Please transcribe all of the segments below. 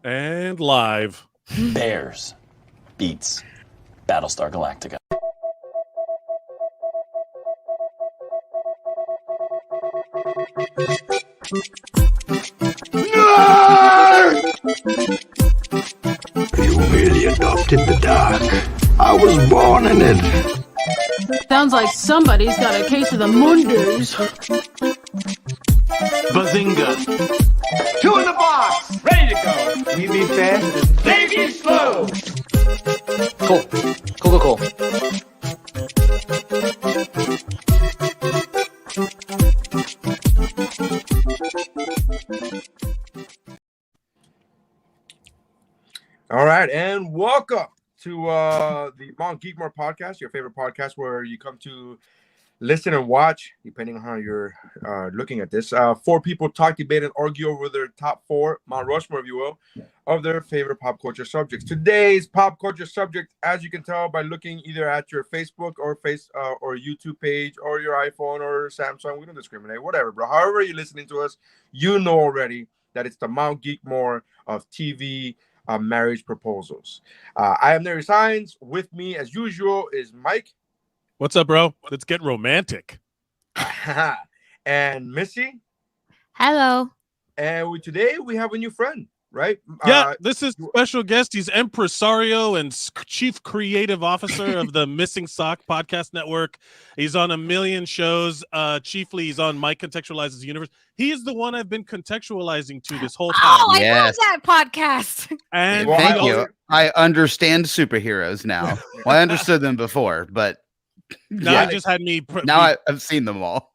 And live. Bears beats Battlestar Galactica. You really adopted the dark. I was born in it. Sounds like somebody's got a case of the Mondays. Bazinga. 2 in the box. Ready to go. We be fast. Baby slow. Cool. All right, and welcome to the Mt.Geekmore podcast, your favorite podcast where you come to listen and watch, depending on how you're looking at this. 4 people talk, debate, and argue over their top 4, Mount Rushmore, if you will, of their favorite pop culture subjects. Today's pop culture subject, as you can tell by looking either at your Facebook or or YouTube page or your iPhone or Samsung, we don't discriminate, whatever, bro. However you're listening to us, you know already that it's the Mt.Geekmore of TV. Marriage proposals. I am Nary Signs. With me, as usual, is Mike. What's up, bro? Let's get romantic. And Missy. Hello. And today we have a new friend, right? Yeah, this is special guest. He's impresario and chief creative officer of the Missing Sock podcast network. He's on a million shows. Chiefly, he's on Mike Contextualizes the Universe. He is the one I've been contextualizing to this whole time. Oh, I love that podcast. And thank you. I understand superheroes now. Well, I understood them before, but now it just had me. I've seen them all.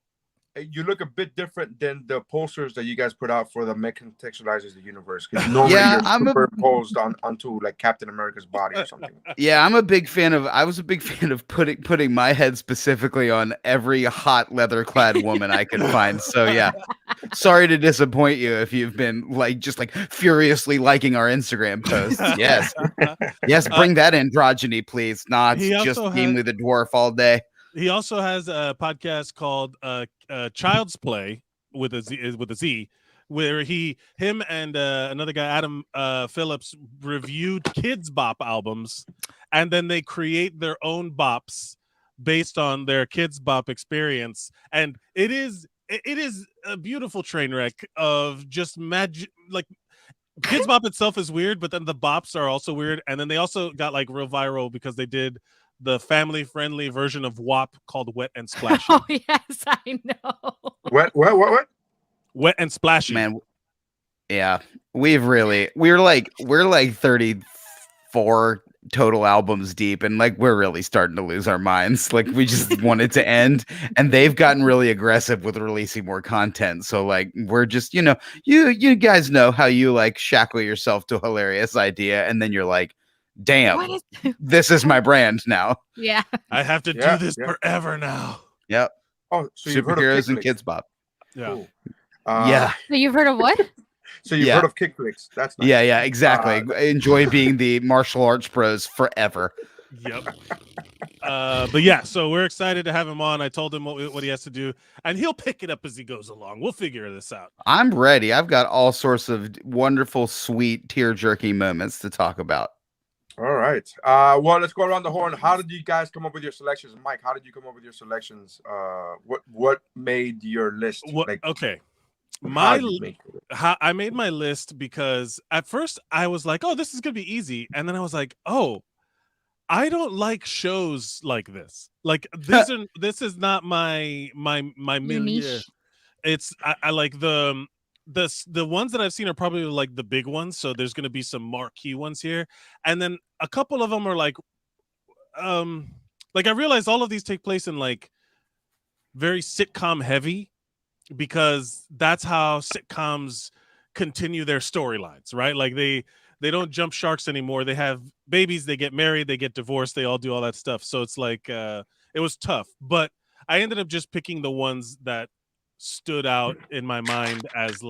You look a bit different than the posters that you guys put out for the Mech Contextualizes the Universe. Because normally you're superimposed onto like Captain America's body or something. Yeah, I was a big fan of putting my head specifically on every hot leather-clad woman I could find. So yeah, sorry to disappoint you if you've been just furiously liking our Instagram posts. Yes, yes, bring that androgyny, please. It's just Gimli the dwarf all day. He also has a podcast called Child's Play with a Z, where him and another guy, Adam Phillips, reviewed Kids Bop albums, and then they create their own bops based on their Kids Bop experience, and it is a beautiful train wreck of just magic. Like Kids Bop itself is weird, but then the bops are also weird, and then they also got real viral because they did the family-friendly version of WAP called Wet and Splashy. Oh, yes, I know. What? Wet and Splashy. Man, yeah. We're like 34 total albums deep, and we're really starting to lose our minds. We just want it to end, and they've gotten really aggressive with releasing more content. So we're just, you guys know how you shackle yourself to a hilarious idea, and then you're like, damn, this is my brand now. Yeah. I have to do this forever now. Yep. Oh, so superheroes and Kids Bop. Yeah. Cool. Yeah. So you've heard of what? So you've heard of kick flicks. That's nice. Yeah, exactly. Enjoy being the martial arts pros forever. Yep. But yeah, so we're excited to have him on. I told him what he has to do, and he'll pick it up as he goes along. We'll figure this out. I'm ready. I've got all sorts of wonderful, sweet, tear-jerking moments to talk about. All right. Well, let's go around the horn. How did you guys come up with your selections? Mike, how did you come up with your selections? What made your list? Okay. I made my list because at first I was like, oh, this is going to be easy. And then I was like, oh, I don't like shows like this. This is not my milieu. It's I like the ones that I've seen are probably the big ones, so there's going to be some marquee ones here, and then a couple of them are I realize all of these take place in very sitcom heavy, because that's how sitcoms continue their storylines, right? They don't jump sharks anymore. They have babies, they get married, they get divorced, they all do all that stuff. So it's it was tough, but I ended up just picking the ones that stood out in my mind as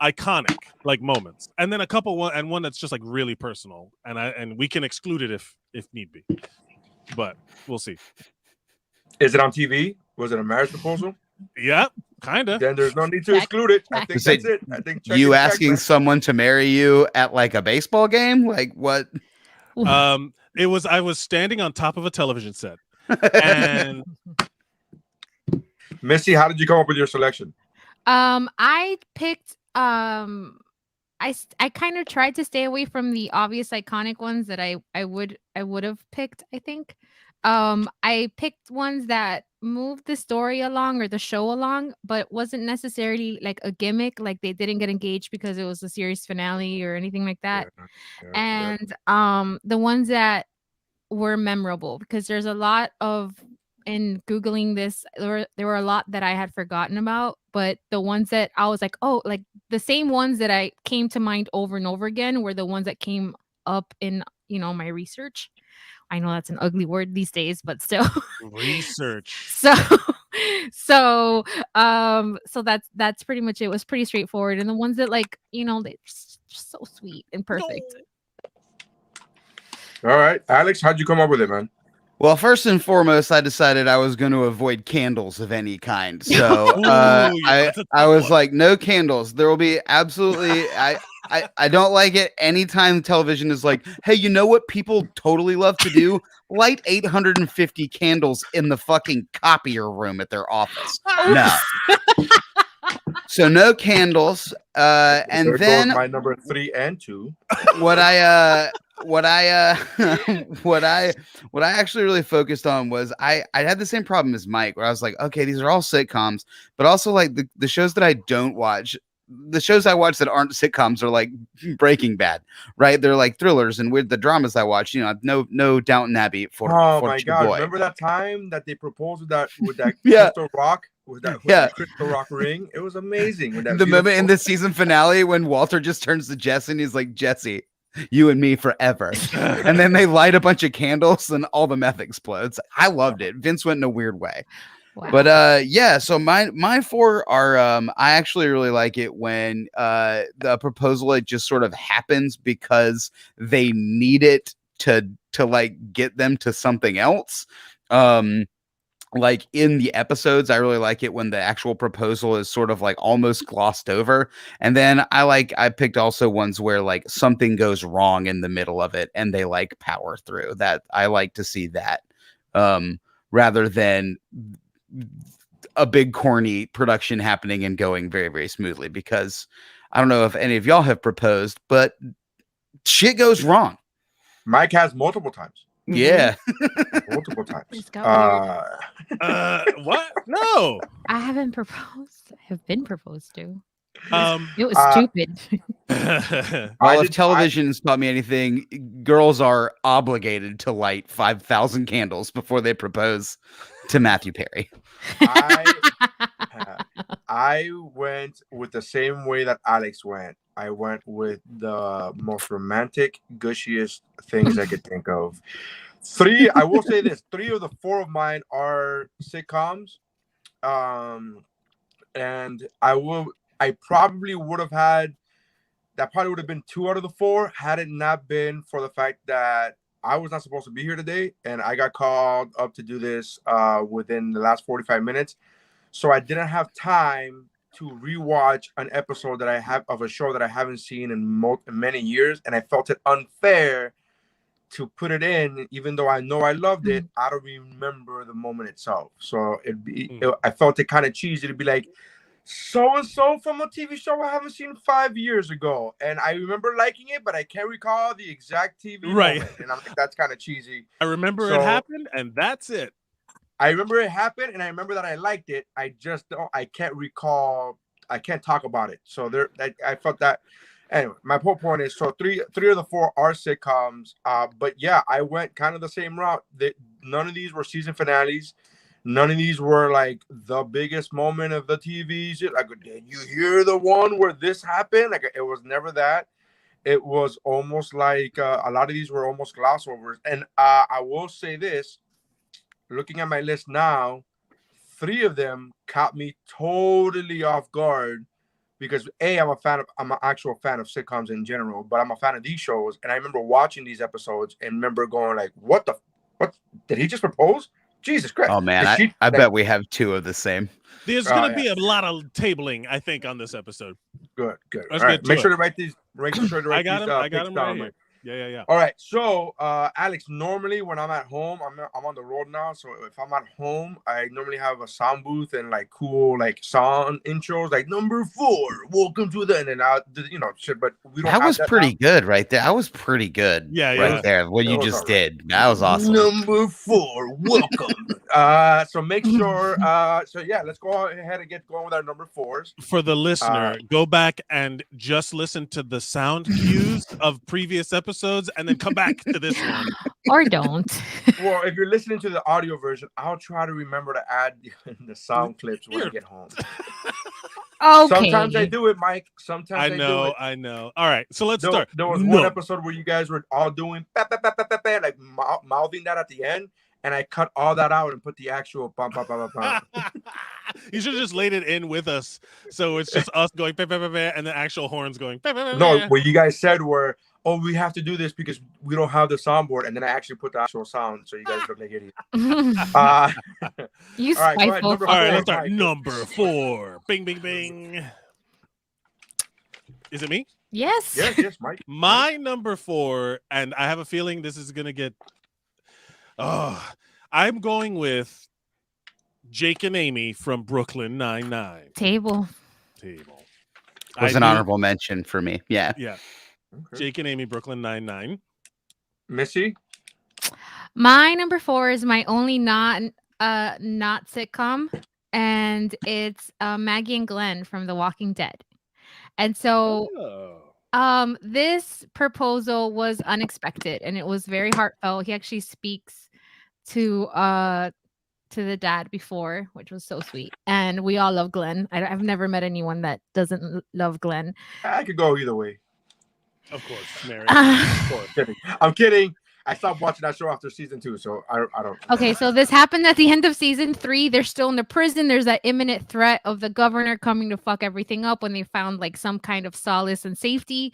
iconic moments, and then a couple one that's just really personal, and we can exclude it if need be, but we'll see. Is it on TV? Was it a marriage proposal? Yep, kind of. then there's no need to Check. exclude it. I Check. think So that's it. I think check You and check, asking man. someone to marry you at like a baseball game? Like what? I was standing on top of a television set, and Missy, how did you come up with your selection? I picked I kind of tried to stay away from the obvious iconic ones that I would have picked, I think. I picked ones that moved the story along or the show along, but wasn't necessarily like a gimmick, like they didn't get engaged because it was a series finale or anything like that. Yeah. And the ones that were memorable, because there's a lot of, in Googling this, there were a lot that I had forgotten about, but the ones that I was like, oh, like the same ones that I came to mind over and over again were the ones that came up in, my research. I know that's an ugly word these days, but still. research. So that's pretty much it. It was pretty straightforward. And the ones that they're just so sweet and perfect. All right, Alex, how'd you come up with it, man? Well, first and foremost, I decided I was going to avoid candles of any kind. So I was like, no candles. There will be absolutely. I don't like it anytime television is like, hey, you know what people totally love to do? Light 850 candles in the fucking copier room at their office. No. So no candles. And There then goes my number 3 and 2. what I actually really focused on was I had the same problem as Mike, where I was like, okay, these are all sitcoms, but also like the shows that I don't watch, the shows I watch that aren't sitcoms are like Breaking Bad, right? They're like thrillers, and with the dramas I watch, no Downton Abbey for my God, boy. remember that time that they proposed with that Yeah. crystal rock? With that crystal rock ring? It was amazing. With that The moment in beautiful- the season finale when Walter just turns to Jesse and he's like, Jesse, you and me forever. And then they light a bunch of candles and all the meth explodes. I loved it. Vince went in a weird way. Wow. But yeah, so my 4 are I actually really like it when the proposal, it just sort of happens because they need it to like get them to something else. Like in the episodes, I really like it when the actual proposal is sort of like almost glossed over. And then I picked also ones where like something goes wrong in the middle of it and they like power through that. I like to see that rather than a big corny production happening and going very, very smoothly, because I don't know if any of y'all have proposed, but shit goes wrong. Mike has multiple times. Yeah. Multiple times. It's got weird. What? No. I haven't proposed. I have been proposed to. Um, It was stupid. Well, if television's taught me anything, girls are obligated to light 5,000 candles before they propose to Matthew Perry. I went with the same way that Alex went. I went with the most romantic, gushiest things I could think of. I will say this: 3 of the 4 of mine are sitcoms. And I probably would have had, that probably would have been 2 out of the 4 had it not been for the fact that I was not supposed to be here today, and I got called up to do this within the last 45 minutes. So I didn't have time to rewatch an episode that I have of a show that I haven't seen in many years, and I felt it unfair to put it in, even though I know I loved it. I don't remember the moment itself, so I felt it kind of cheesy to be like, so and so from a TV show I haven't seen 5 years ago, and I remember liking it, but I can't recall the exact TV moment, and I'm like, that's kind of cheesy. I remember it happened, and that's it. I remember it happened, and I remember that I liked it. I just don't. I can't recall. I can't talk about it. So I felt that. Anyway, my whole point is, so three of the 4 are sitcoms. But yeah, I went kind of the same route. None of these were season finales. None of these were like the biggest moment of the TV. Like, did you hear the one where this happened? Like, it was never that. It was almost like a lot of these were almost gloss overs. And I will say this. Looking at my list now, 3 of them caught me totally off guard because I'm an actual fan of sitcoms in general, but I'm a fan of these shows. And I remember watching these episodes and remember going like, what did he just propose? Jesus Christ. Oh man, Is she- I like, bet we have two of the same. There's Oh, gonna yeah. be a lot of tabling, I think, on this episode. Good. Let's All get right, to make it. sure to write these. Make sure to write I got these. him. I got picks him down, right Mike. here. Yeah. All right, so Alex, normally when I'm at home, I'm on the road now. So if I'm at home, I normally have a sound booth and like cool like sound intros, like number 4, welcome to the, and then shit. But we don't. That have was that pretty now. good right there. That was pretty good. Yeah, right yeah. there. What That you was just alright. did. That was awesome. Number 4, welcome. So make sure. So yeah, let's go ahead and get going with our number 4s. For the listener, go back and just listen to the sound cues of previous episodes, and then come back to this one. Or don't. Well, if you're listening to the audio version, I'll try to remember to add the sound clips when I get home. Okay. Sometimes I do it, Mike. Sometimes I do it. I know. All right, so let's There, start. there was one episode where you guys were all doing like mouthing that at the end, and I cut all that out and put the actual bum. You should have just laid it in with us, so it's just us going and the actual horns going. No, what you guys said were, oh, we have to do this because we don't have the soundboard, and then I actually put the actual sound, so you guys look like idiots. You all right, go ahead, spiteful. number All right, 4, let's start. Mike. Number 4. Bing, bing, bing. Is it me? Yes. Yes, Mike. My number 4, and I have a feeling this is gonna get. I'm going with Jake and Amy from Brooklyn Nine-Nine. Table. Was an honorable mention for me. Yeah. Yeah. Okay. Jake and Amy, Brooklyn Nine-Nine. Missy. My number 4 is my only not sitcom, and it's Maggie and Glenn from The Walking Dead. And so this proposal was unexpected, and it was very heartfelt. He actually speaks to the dad before, which was so sweet, and we all love Glenn. I've never met anyone that doesn't love Glenn. I could go either way. Of course, Mary. Of course. I'm kidding. I stopped watching that show after season 2, so I don't. Okay, so this happened at the end of season 3. They're still in the prison. There's that imminent threat of the governor coming to fuck everything up when they found like some kind of solace and safety.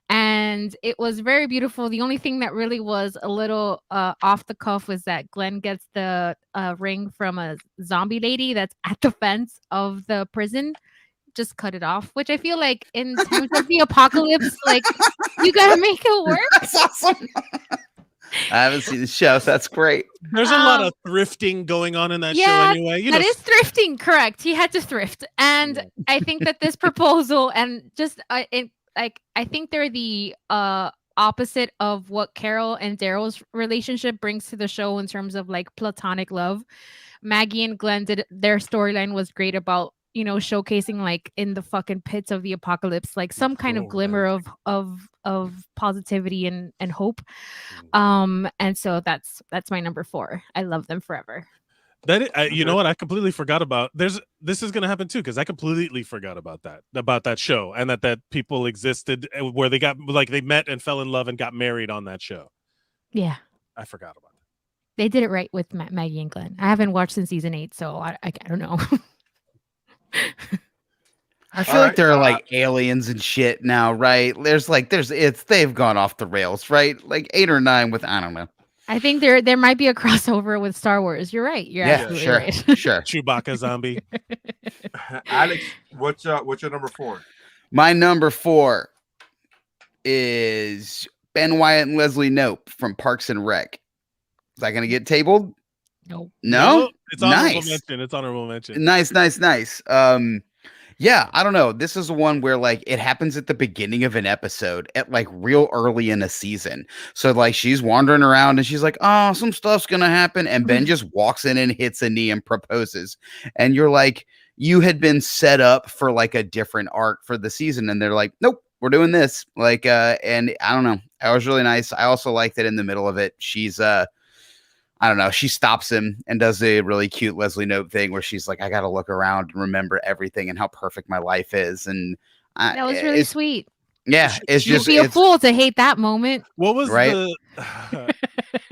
And it was very beautiful. The only thing that really was a little off the cuff was that Glenn gets the ring from a zombie lady that's at the fence of the prison. Just cut it off, which I feel like in terms of the apocalypse, like you gotta make it work. That's awesome. I haven't seen the show, so that's great. There's a lot of thrifting going on in that show Yeah, anyway. that is thrifting, correct. He had to thrift. And I think that this proposal and just I think they're the opposite of what Carol and Daryl's relationship brings to the show in terms of like platonic love. Maggie and Glenn did their storyline was great about, you know, showcasing like in the fucking pits of the apocalypse, like some kind of glimmer of positivity and hope. And so that's my number 4. I love them forever. You know what? I completely forgot about. This is gonna happen too, because I completely forgot about that show, and that people existed where they got like they met and fell in love and got married on that show. Yeah, I forgot about it. They did it right with Maggie and Glenn. I haven't watched since season 8, so I don't know. I feel like there are like aliens and shit now, right? They've gone off the rails, right? Like 8 or 9 with, I don't know. I think there might be a crossover with Star Wars. You're right. You're absolutely right. Sure. Chewbacca zombie. Alex, what's your number 4? My number 4 is Ben Wyatt and Leslie Knope from Parks and Rec. Is that gonna get tabled? Nope. No? It's honorable mention. It's honorable mention. Nice. Yeah, I don't know. This is one where like it happens at the beginning of an episode at like real early in a season. So like she's wandering around and she's like, oh, some stuff's gonna happen. And Ben just walks in and hits a knee and proposes. And you're like, you had been set up for like a different arc for the season. And they're like, nope, we're doing this. Like, and I don't know. That was really nice. I also like that in the middle of it, she's I don't know. She stops him and does a really cute Leslie Knope thing where she's like, I got to look around and remember everything and how perfect my life is. And that was really sweet. Yeah. It's You'd just be a fool to hate that moment. What was right?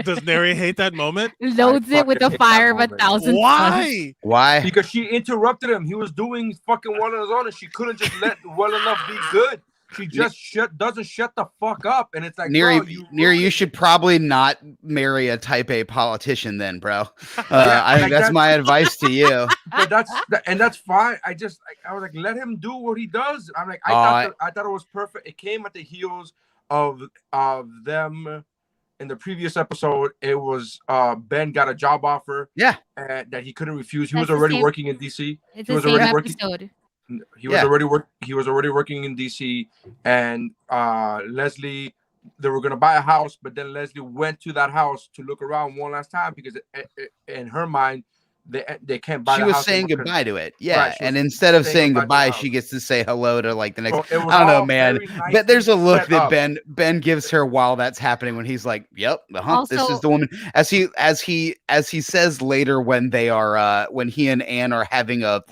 Does Neri hate that moment? Loads it with the fire of 1,000. Why? Because she interrupted him. He was doing fucking one on his own and she couldn't just let well enough be good. she just doesn't shut the fuck up, and it's like, Neri, bro, you should probably not marry a Type A politician, then, bro. Yeah, I think like that's my advice to you. But that's fine. I was like, let him do what he does. I'm like, I thought it was perfect. It came at the heels of them. In the previous episode, it was Ben got a job offer. Yeah, that he couldn't refuse. He was already working in DC. It's the same episode. He was already working in DC, and Leslie, they were gonna buy a house, but then Leslie went to that house to look around one last time because in her mind, they can't buy. She the was house saying goodbye to it, yeah. Right, and instead of saying goodbye, she gets to say hello to like the next. So I don't know, man. Nice, but there's a look that up. Ben gives her while that's happening when he's like, "Yep, this is the woman." As he says later when they are when he and Anne are having a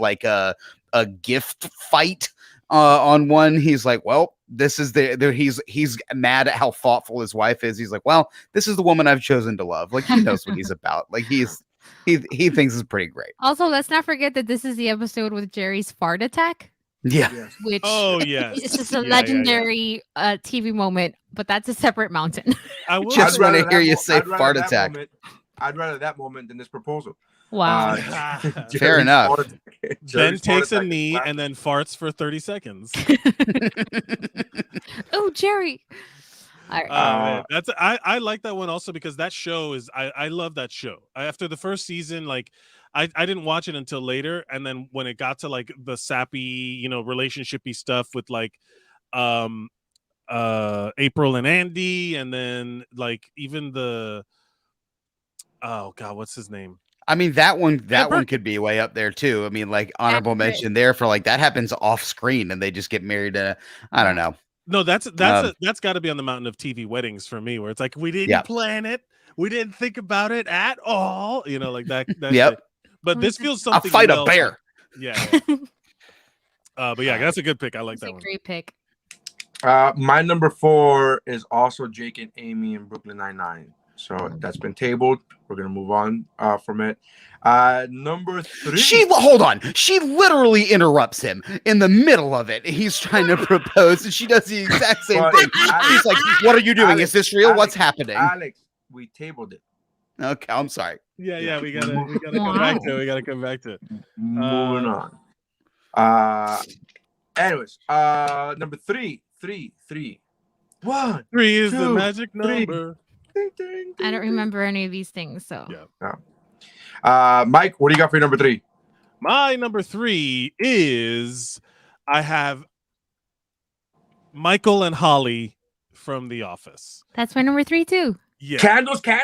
gift fight on one, he's like, "Well, this is he's mad at how thoughtful his wife is." He's like, "Well, this is the woman I've chosen to love." Like he knows what he's about. Like he thinks it's pretty great. Also, let's not forget that this is the episode with Jerry's fart attack. Yeah. Which it's just a legendary TV moment, but that's a separate mountain. I just want to hear you say fart attack. I'd rather that moment than this proposal. Wow. Fair enough. Ben takes a knee and then farts for 30 seconds. Oh, Jerry. That's I like that one also because that show is I love that show. After the first season, like I didn't watch it until later, and then when it got to like the sappy, relationshipy stuff with like April and Andy, and then like even the what's his name? I mean that one could be way up there too. I mean, like honorable mention there for like that happens off screen and they just get married in I don't know. No, that's got to be on the mountain of TV weddings for me, where it's like we didn't plan it, we didn't think about it at all, like that. Yep. But this feels something. I'll fight a bear. Yeah. But yeah, that's a good pick. I like that one. Great pick. My number 4 is also Jake and Amy in Brooklyn Nine-Nine. So that's been tabled. We're gonna move on from it. Number 3. Hold on. She literally interrupts him in the middle of it. He's trying to propose, and she does the exact same thing. He's like, "What are you doing? Is this real? What's happening?" Alex, we tabled it. Okay, I'm sorry. Yeah, we gotta come back to it. We gotta come back to it. Moving on. Anyways, number 3. 1. 3 is the magic number. I don't remember any of these things, so. Yeah. Mike, what do you got for your number 3? My number 3 is I have Michael and Holly from The Office. That's my number 3 too. Yeah. Candles, bro.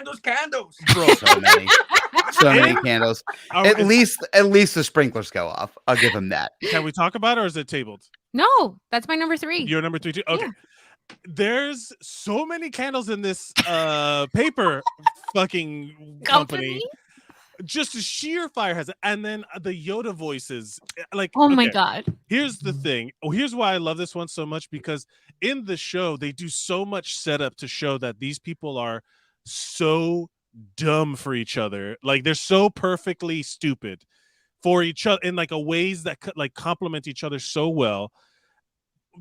So many candles. At least the sprinklers go off. I'll give him that. Can we talk about it, or is it tabled? No, that's my number 3. Your number 3 too. Okay. Yeah. There's so many candles in this paper fucking company. Just a sheer fire has it. And then the Yoda voices, like, oh my god. Here's the thing. Here's why I love this one so much, because in the show they do so much setup to show that these people are so dumb for each other. Like they're so perfectly stupid for each other in like a ways that like complement each other so well.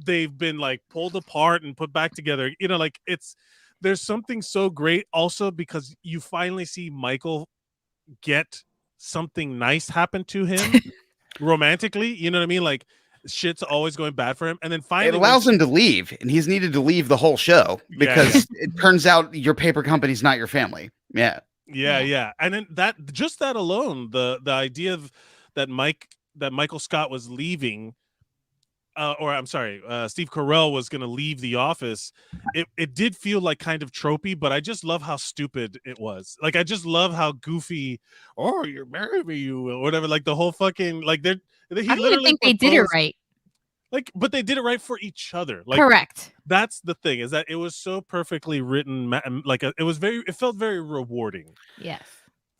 They've been like pulled apart and put back together. Like there's something so great also because you finally see Michael get something nice happen to him romantically. You know what I mean? Like shit's always going bad for him, and then finally it allows him to leave, and he's needed to leave the whole show because it turns out your paper company's not your family. Yeah. And then that alone, the idea of that Michael Scott was leaving, Steve Carell was going to leave the office. It did feel like kind of tropey, but I just love how stupid it was. Like I just love how goofy. Oh, you're marrying me, you or whatever. Like the whole fucking like I don't even think they did it right. Like, but they did it right for each other. Like, correct. That's the thing, is that it was so perfectly written. Like it felt very rewarding. Yes.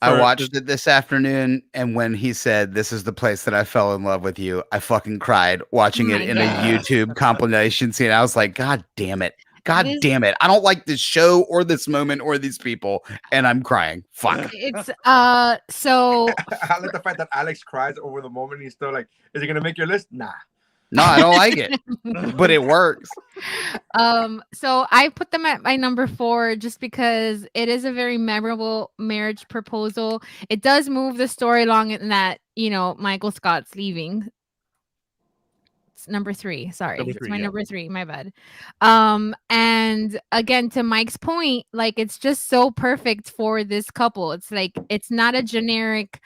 I watched it this afternoon, and when he said, "This is the place that I fell in love with you," I fucking cried watching it in a YouTube compilation scene. I was like, "God damn it. God damn it. I don't like this show or this moment or these people," and I'm crying. Fuck. It's so I like the fact that Alex cries over the moment. He's still like, "Is it gonna make your list?" Nah. No, I don't like it, but it works. So I put them at my number 4 just because it is a very memorable marriage proposal. It does move the story along in that, Michael Scott's leaving. It's number 3. Sorry. It's my number 3. My bad. And again, to Mike's point, like it's just so perfect for this couple. It's like it's not a generic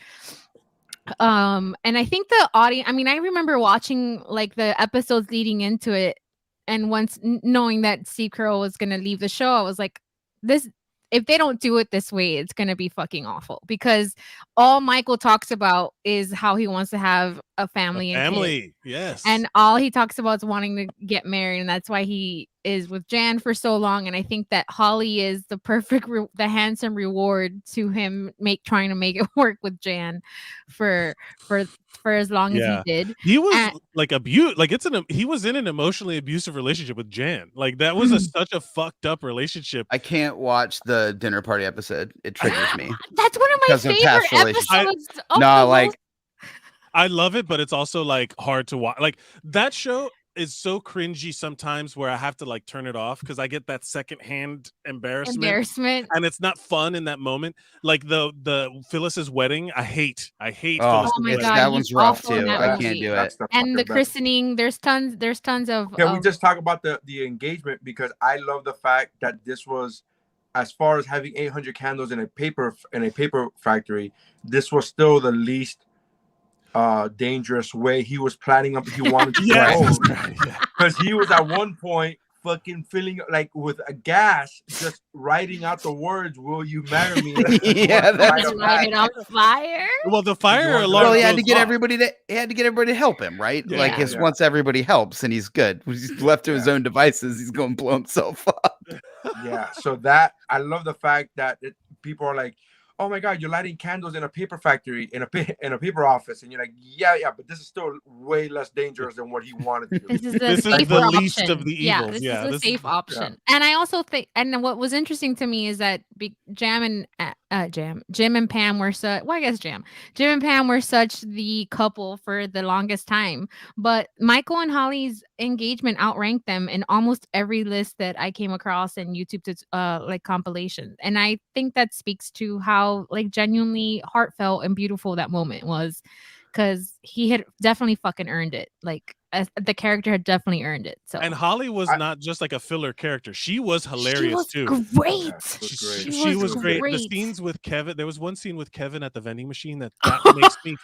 and I think the audience, I mean, I remember watching like the episodes leading into it, and once knowing that Steve Carell was gonna leave the show, I was like, this, if they don't do it this way, it's gonna be fucking awful, because all Michael talks about is how he wants to have a family and kids. Yes, and all he talks about is wanting to get married, and that's why he is with Jan for so long. And I think that Holly is the perfect the handsome reward to him trying to make it work with Jan for as long as he did. He was like abused, like he was in an emotionally abusive relationship with Jan. Like that was such a fucked up relationship. I can't watch the dinner party episode. It triggers me. That's one of my favorite episodes. I love it, but it's also like hard to watch. Like that show is so cringy sometimes where I have to like turn it off because I get that secondhand embarrassment, and it's not fun in that moment. Like the Phyllis's wedding, I hate. Oh Phyllis's my wedding. God, that one's rough too. I can't do it. And the christening, there's tons of. Can we just talk about the engagement, because I love the fact that this was, as far as having 800 candles in a paper factory, this was still the least dangerous way he was planning up. He wanted to go because he was at one point fucking filling like with a gas, just writing out the words, "Will you marry me?" That's light it on fire. Well, the fire alarm. Well, he had to get everybody to help him, right? Yeah. Like once everybody helps and he's good. He's left to his own devices, he's going to blow himself up. Yeah. So that I love the fact that people are like, "Oh my God, you're lighting candles in a paper factory, in a paper office," and you're like, "Yeah, but this is still way less dangerous than what he wanted to do." This is the least of the evils. Yeah, this is a safe option. And I also think, and what was interesting to me is that Jim and Pam were Jim and Pam were such the couple for the longest time, but Michael and Holly's engagement outranked them in almost every list that I came across in YouTube like compilations. And I think that speaks to how like genuinely heartfelt and beautiful that moment was, because he had definitely fucking earned it. Like the character had definitely earned it. So, and Holly was not just like a filler character; she was hilarious too. Great. She was great. The scenes with Kevin. There was one scene with Kevin at the vending machine that makes me,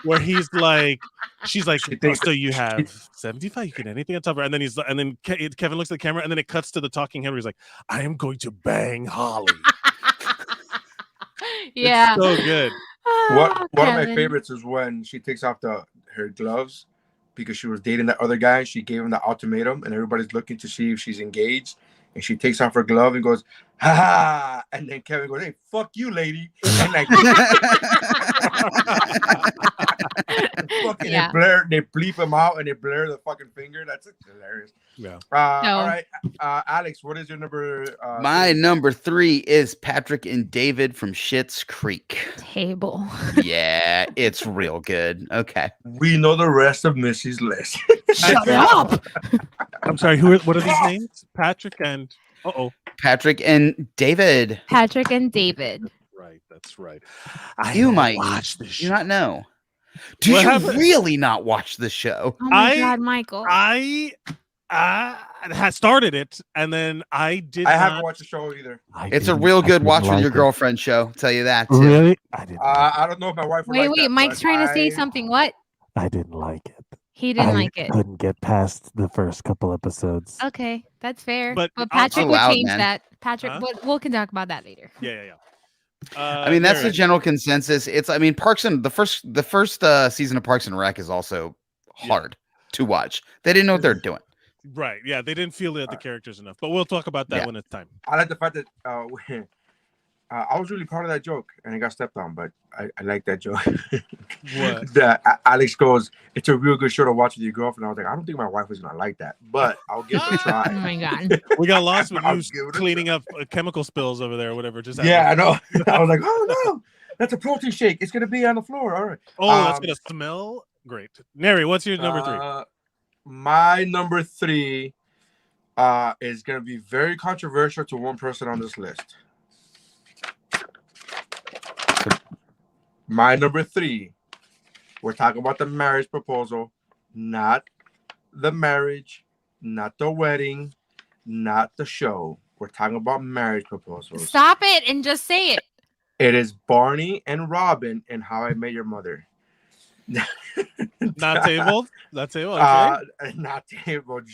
where he's like, she's like, so you have 75, you can anything on top of her, and then Kevin looks at the camera, and then it cuts to the talking Henry. He's like, I am going to bang Holly. Yeah, it's so good. One of my favorites is when she takes off her gloves because she was dating that other guy. She gave him the ultimatum, and everybody's looking to see if she's engaged. And she takes off her glove and goes, "Ha ha!" And then Kevin goes, "Hey, fuck you, lady!" And like, fucking they bleep him out and they blur the fucking finger. That's hilarious. Yeah. All right, Alex, what is your number? My number 3 is Patrick and David from Schitt's Creek. Table. Yeah, it's real good. Okay. We know the rest of Missy's list. Shut up. I'm sorry. What are these names? Patrick and Patrick and David. Patrick and David. Right. That's right. You might watch this show. Do not know. Do you really not watch the show? Oh my God, Michael. I had started it, and then I haven't watched the show either. It's a real good watch with your girlfriend show. I'll tell you that too. Really? I don't know if my wife would like that, Mike's trying to say something. What? I didn't like it. He didn't like it. Couldn't get past the first couple episodes. Okay, that's fair. But Patrick will change that. Patrick, we can talk about that later. Yeah. I mean, that's the general consensus. The first season of Parks and Rec is also hard to watch. They didn't know what they're doing. Right. Yeah, they didn't feel the characters enough. But we'll talk about that when it's time. I like the fact that I was really proud of that joke, and it got stepped on, but I like that joke. What? That Alex goes, "It's a real good show to watch with your girlfriend." I was like, I don't think my wife was gonna like that, but I'll give it a try. Oh my God. We got lost with you cleaning up chemical spills over there or whatever. Just I know. I was like, oh no, that's a protein shake. It's gonna be on the floor. All right. Oh, that's gonna smell great. Neri, what's your number 3? my number 3 is going to be very controversial to one person on this list. My number 3, we're talking about the marriage proposal, not the marriage, not the wedding, not the show. We're talking about marriage proposals. Stop it and just say it. It is Barney and Robin in How I Met Your Mother. Not tabled. Not tabled. Okay. Not tabled.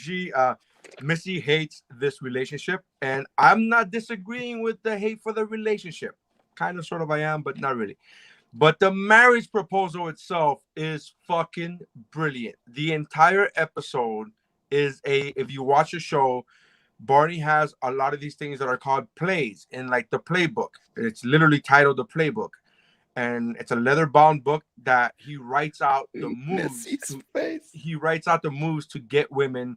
Missy hates this relationship, and I'm not disagreeing with the hate for the relationship. Kind of, sort of, I am, but not really. But the marriage proposal itself is fucking brilliant. The entire episode is if you watch the show, Barney has a lot of these things that are called plays in like the playbook. It's literally titled The Playbook. And it's a leather-bound book that he writes out the moves. He writes out the moves to get women.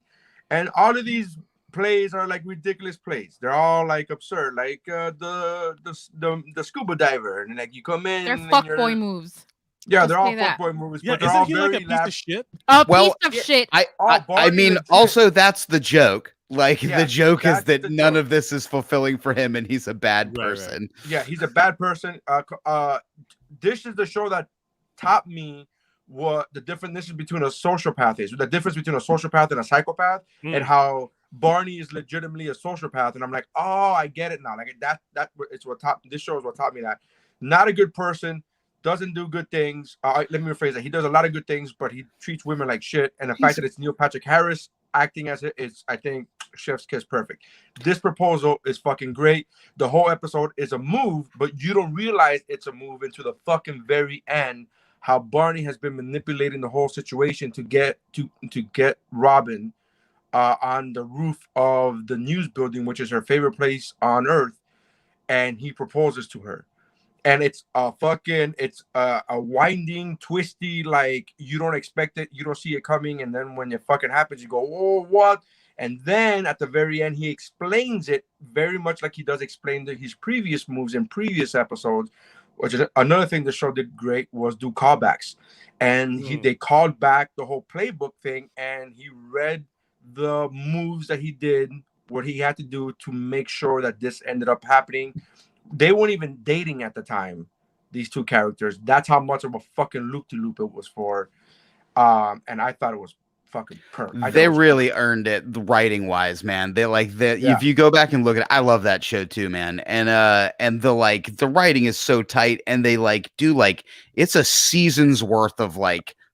And all of these plays are like ridiculous plays. They're all like absurd, like the scuba diver, and like you come in. They're fuckboy moves. Yeah, Just they're all say that. fuckboy movies. Yeah, but they're isn't all he very like a piece of shit? A Well, piece of shit. I mean, legit. also that's the joke. Like Yeah, the joke is that's that the none joke. of this is fulfilling for him, and he's a bad Right, right. person. Yeah, he's a bad person. This is the show that taught me what the difference between a sociopath is. The difference between a sociopath and a psychopath, and how Barney is legitimately a sociopath. And I'm like, oh, I get it now. Like that it's what taught. This show is what taught me that. Not a good person, doesn't do good things. Let me rephrase that. He does a lot of good things, but he treats women like shit. And the fact that it's Neil Patrick Harris acting as it is, I think, chef's kiss perfect. This proposal is fucking great. The whole episode is a move, but you don't realize it's a move until the fucking very end. How Barney has been manipulating the whole situation to get Robin on the roof of the news building, which is her favorite place on earth, and he proposes to her. And it's a winding, twisty, like you don't expect it, you don't see it coming, and then when it fucking happens, you go, oh, what? And then at the very end, he explains it very much like he does explain his previous moves in previous episodes, which is another thing the show did great, was do callbacks. And they called back the whole playbook thing, and he read the moves that he did, what he had to do to make sure that this ended up happening. They weren't even dating at the time, these two characters. That's how much of a fucking loop-de-loop it was for. And I thought it was fucking perfect. They really earned it, writing wise, man. They if you go back and look at it, I love that show too, man. And the writing is so tight, and they do it's a season's worth of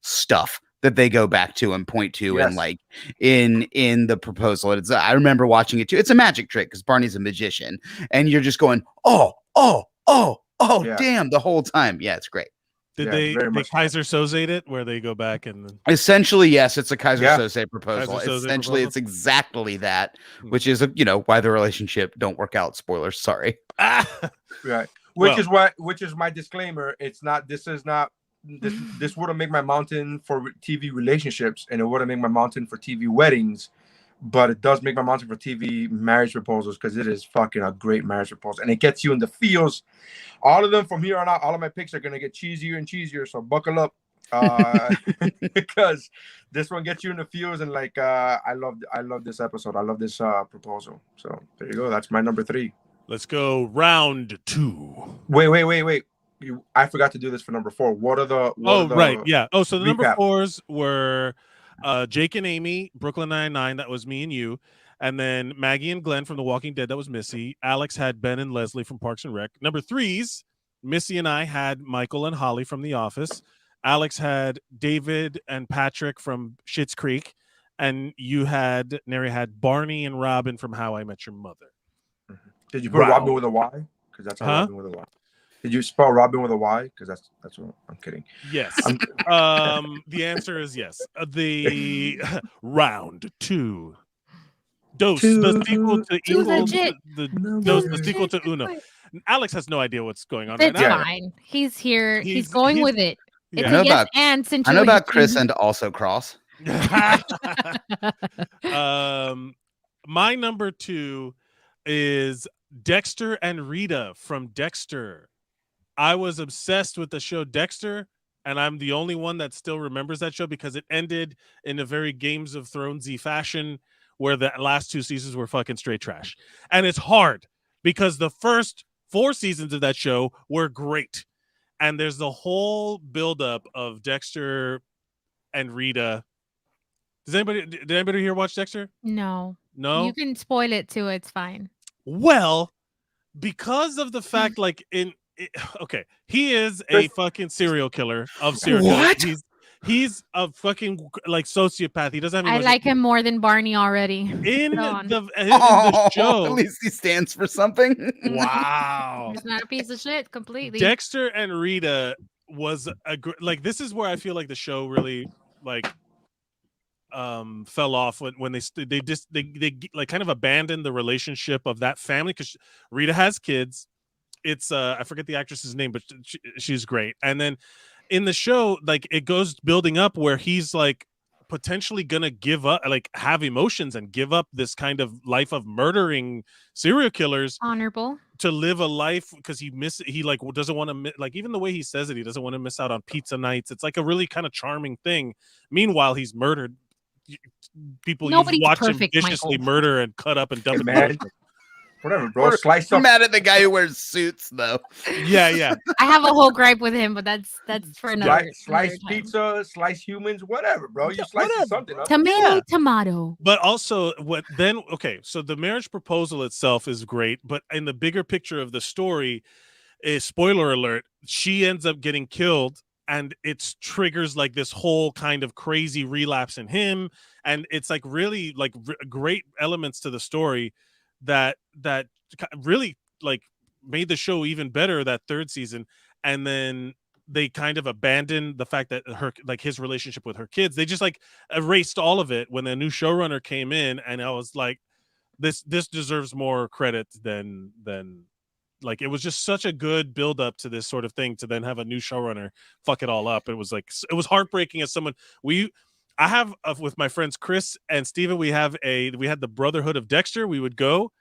stuff that they go back to and point to, and in the proposal. I remember watching it too. It's a magic trick because Barney's a magician, and you're just going, oh, damn, the whole time. Yeah, it's great. Did they Kaiser Sozate it, where they go back and essentially, yes, it's a Kaiser Sose proposal. Kaiser Soze Essentially, proposal? it's exactly that, which is why the relationship don't work out. Spoilers, sorry. Right. Which is my disclaimer. It's not. This is not. This wouldn't make my mountain for TV relationships, and it wouldn't make my mountain for TV weddings, but it does make my mountain for TV marriage proposals, because it is fucking a great marriage proposal, and it gets you in the feels. All of them from here on out, all of my picks are gonna get cheesier and cheesier, so buckle up, because this one gets you in the feels, and I love this episode. I love this proposal. So there you go. That's my number 3. Let's go round 2. Wait. I forgot to do this for number 4. What are the? Right, yeah. Oh, so the number recap? 4s were Jake and Amy, Brooklyn Nine-Nine. That was me and you. And then Maggie and Glenn from The Walking Dead. That was Missy. Alex had Ben and Leslie from Parks and Rec. Number 3s, Missy and I had Michael and Holly from The Office. Alex had David and Patrick from Schitt's Creek. And Neri had Barney and Robin from How I Met Your Mother. Did you put Robin with a Y? Because that's how Robin with a Y. Did you spell Robin with a Y? Because that's what I'm kidding. Yes. The answer is yes. The round 2. Dose the sequel to the sequel to Uno. Alex has no idea what's going on. It's right now. fine. He's here. He's going with it. It's a yes and situation. I know about Chris and also Cross. My number 2 is Dexter and Rita from Dexter. I was obsessed with the show Dexter and I'm the only one that still remembers that show because it ended in a very Games of Thronesy fashion, where the last 2 seasons were fucking straight trash. And it's hard because the first 4 seasons of that show were great, and there's the whole buildup of Dexter and Rita. Did anybody here watch Dexter? No. No. You can spoil it too. It's fine. Well, because of the fact, like okay, he is a fucking serial killer of serial killers. He's a fucking like sociopath. He doesn't have. I like him more than Barney already. In the show. At least he stands for something. Wow. He's not a piece of shit completely. Dexter and Rita was like, this is where I feel like the show really like fell off when they like kind of abandoned the relationship of that family, because Rita has kids. It's I forget the actress's name, but she's great. And then in the show, like, it goes building up where he's like potentially gonna give up, like have emotions and give up this kind of life of murdering serial killers, honorable, to live a life, because he like doesn't want to, like, even the way he says it, he doesn't want to miss out on pizza nights. It's like a really kind of charming thing. Meanwhile, he's murdered people. Nobody's You watch him perfect, viciously Michael. murder and cut up and dump it. Man. Whatever, bro. Slice I'm up. mad at the guy who wears suits, though. Yeah. I have a whole gripe with him, but that's for another. Slice time. pizza, slice humans, whatever, bro. You slice something up. Tomato. But also, so the marriage proposal itself is great, but in the bigger picture of the story, spoiler alert, she ends up getting killed, and it triggers like this whole kind of crazy relapse in him, and it's like really like great elements to the story that really like made the show even better that 3rd season. And then they kind of abandoned the fact that his relationship with her kids, they just like erased all of it when the new showrunner came in, and I was like, this deserves more credit than like, it was just such a good build up to this sort of thing, to then have a new showrunner fuck it all up. It was heartbreaking as someone. I have with my friends Chris and Steven, we had the Brotherhood of Dexter. We would go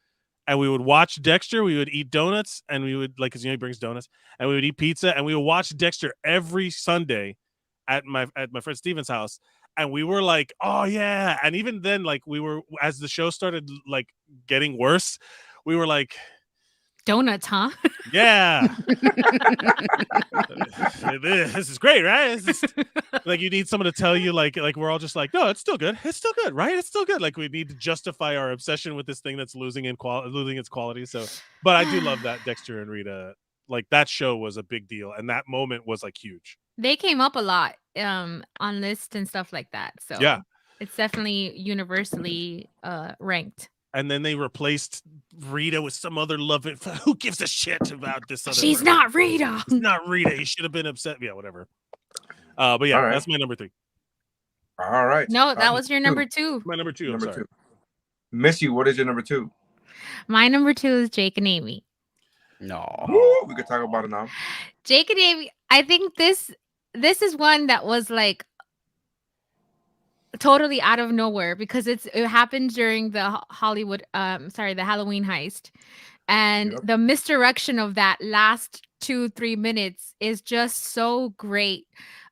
and we would watch Dexter. We would eat donuts, and we would, like, because he brings donuts, and we would eat pizza, and we would watch Dexter every Sunday at my friend Steven's house. And we were like, oh yeah. And even then, like, as the show started like getting worse, we were like, donuts, huh? Yeah. This is great, right? Like, you need someone to tell you, like we're all just like, no, it's still good, right? It's still good. Like, we need to justify our obsession with this thing that's losing its quality. So, but I do love that Dexter and Rita, like, that show was a big deal, and that moment was like huge. They came up a lot on lists and stuff like that. So yeah, it's definitely universally ranked. And then they replaced Rita with some other love. Who gives a shit about this other? She's not Rita. She's not Rita. He should have been upset. Yeah, whatever. But yeah, that's my number 3. All right. No, that was your number 2. My number 2. Number 2. Missy, what is your number 2? My number 2 is Jake and Amy. No. Woo, we could talk about it now. Jake and Amy. I think this is one that was like totally out of nowhere, because it happened during the the Halloween heist, and the misdirection of that last 2-3 minutes is just so great.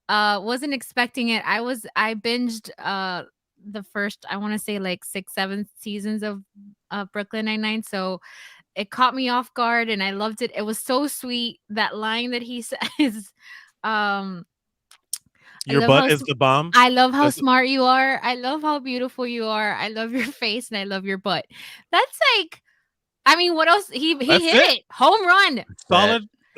Wasn't expecting it. I binged the first, I want to say, like 6-7 seasons of Brooklyn Nine-Nine, so it caught me off guard, and I loved it. It was so sweet, that line that he says, your butt is the bomb. I love how smart you are. I love how beautiful you are. I love your face, and I love your butt. That's like, I mean, what else? He hit it. Home run.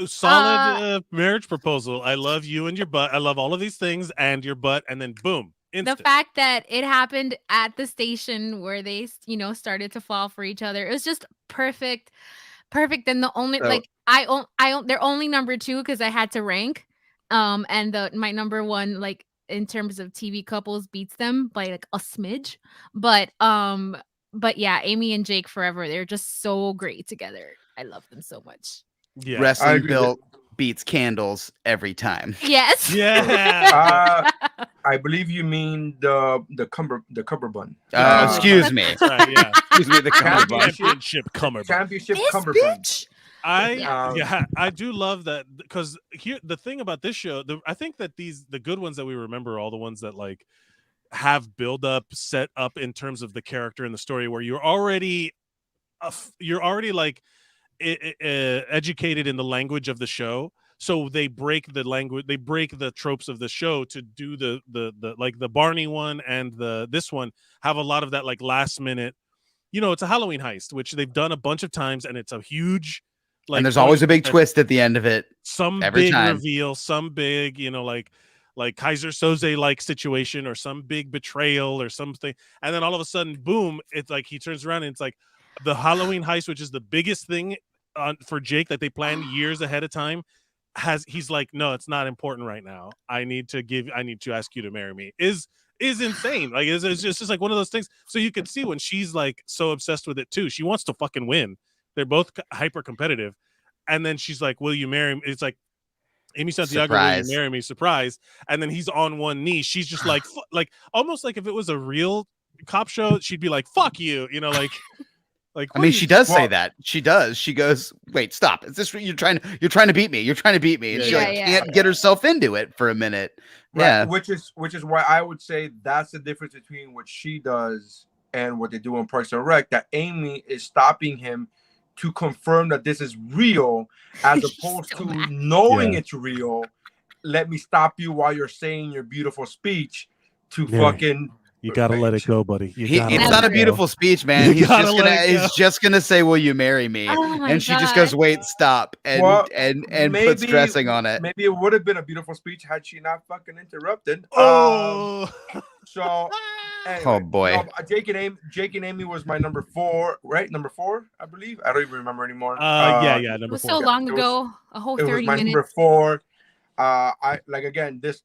Solid marriage proposal. I love you and your butt. I love all of these things and your butt, and then boom. Instant. The fact that it happened at the station where they, started to fall for each other. It was just perfect. And the only they're only number 2 because I had to rank. And my number 1, like, in terms of TV couples, beats them by like a smidge. But yeah, Amy and Jake forever. They're just so great together. I love them so much. Yeah, wrestling built beats candles every time. Yes. Yeah. I believe you mean the cummerbund. Excuse me. Right, yeah. Excuse me, the cummerbund. Championship cummerbund. Championship this cummerbund. bitch. I do love that because here the thing about this show, I think that the good ones that we remember are all the ones that like have build up, set up in terms of the character and the story, where you're already like educated in the language of the show. So they break the language, they break the tropes of the show to do the like the Barney one and this one have a lot of that like last minute. It's a Halloween heist, which they've done a bunch of times, and it's a huge. Like, and there's always a big twist at the end of it. Some every big time. reveal, some big, like Kaiser Soze like situation, or some big betrayal or something. And then all of a sudden, boom, it's like he turns around and it's like the Halloween heist, which is the biggest thing for Jake that they planned years ahead of time. He's like, no, it's not important right now. I need to ask you to marry me. Is insane. Like it's just like one of those things. So you can see when she's like so obsessed with it too. She wants to fucking win. They're both hyper competitive. And then she's like, will you marry me? It's like, Amy Santiago, will you marry me? Surprise. And then he's on one knee. She's just like almost like if it was a real cop show, she'd be like, fuck you. Like I mean, she does say that. She does. She goes, wait, stop. Is this what you're trying to beat me? You're trying to beat me. And she can't get herself into it for a minute. Right. Yeah. Which is why I would say that's the difference between what she does and what they do in Parks and Rec, that Amy is stopping him to confirm that this is real, as opposed to knowing it's real. Let me stop you while you're saying your beautiful speech to fucking. You gotta let it go, buddy. It's not a beautiful speech, man. He's just gonna say, "Will you marry me?" And she just goes, "Wait, stop," and puts dressing on it. Maybe it would have been a beautiful speech had she not fucking interrupted. So. Anyway, oh boy, Jake and Amy was my number 4, right? Number 4, I believe. I don't even remember anymore. Number 4. It was so long ago. A whole 30 minutes. It was my number 4. I like, again, this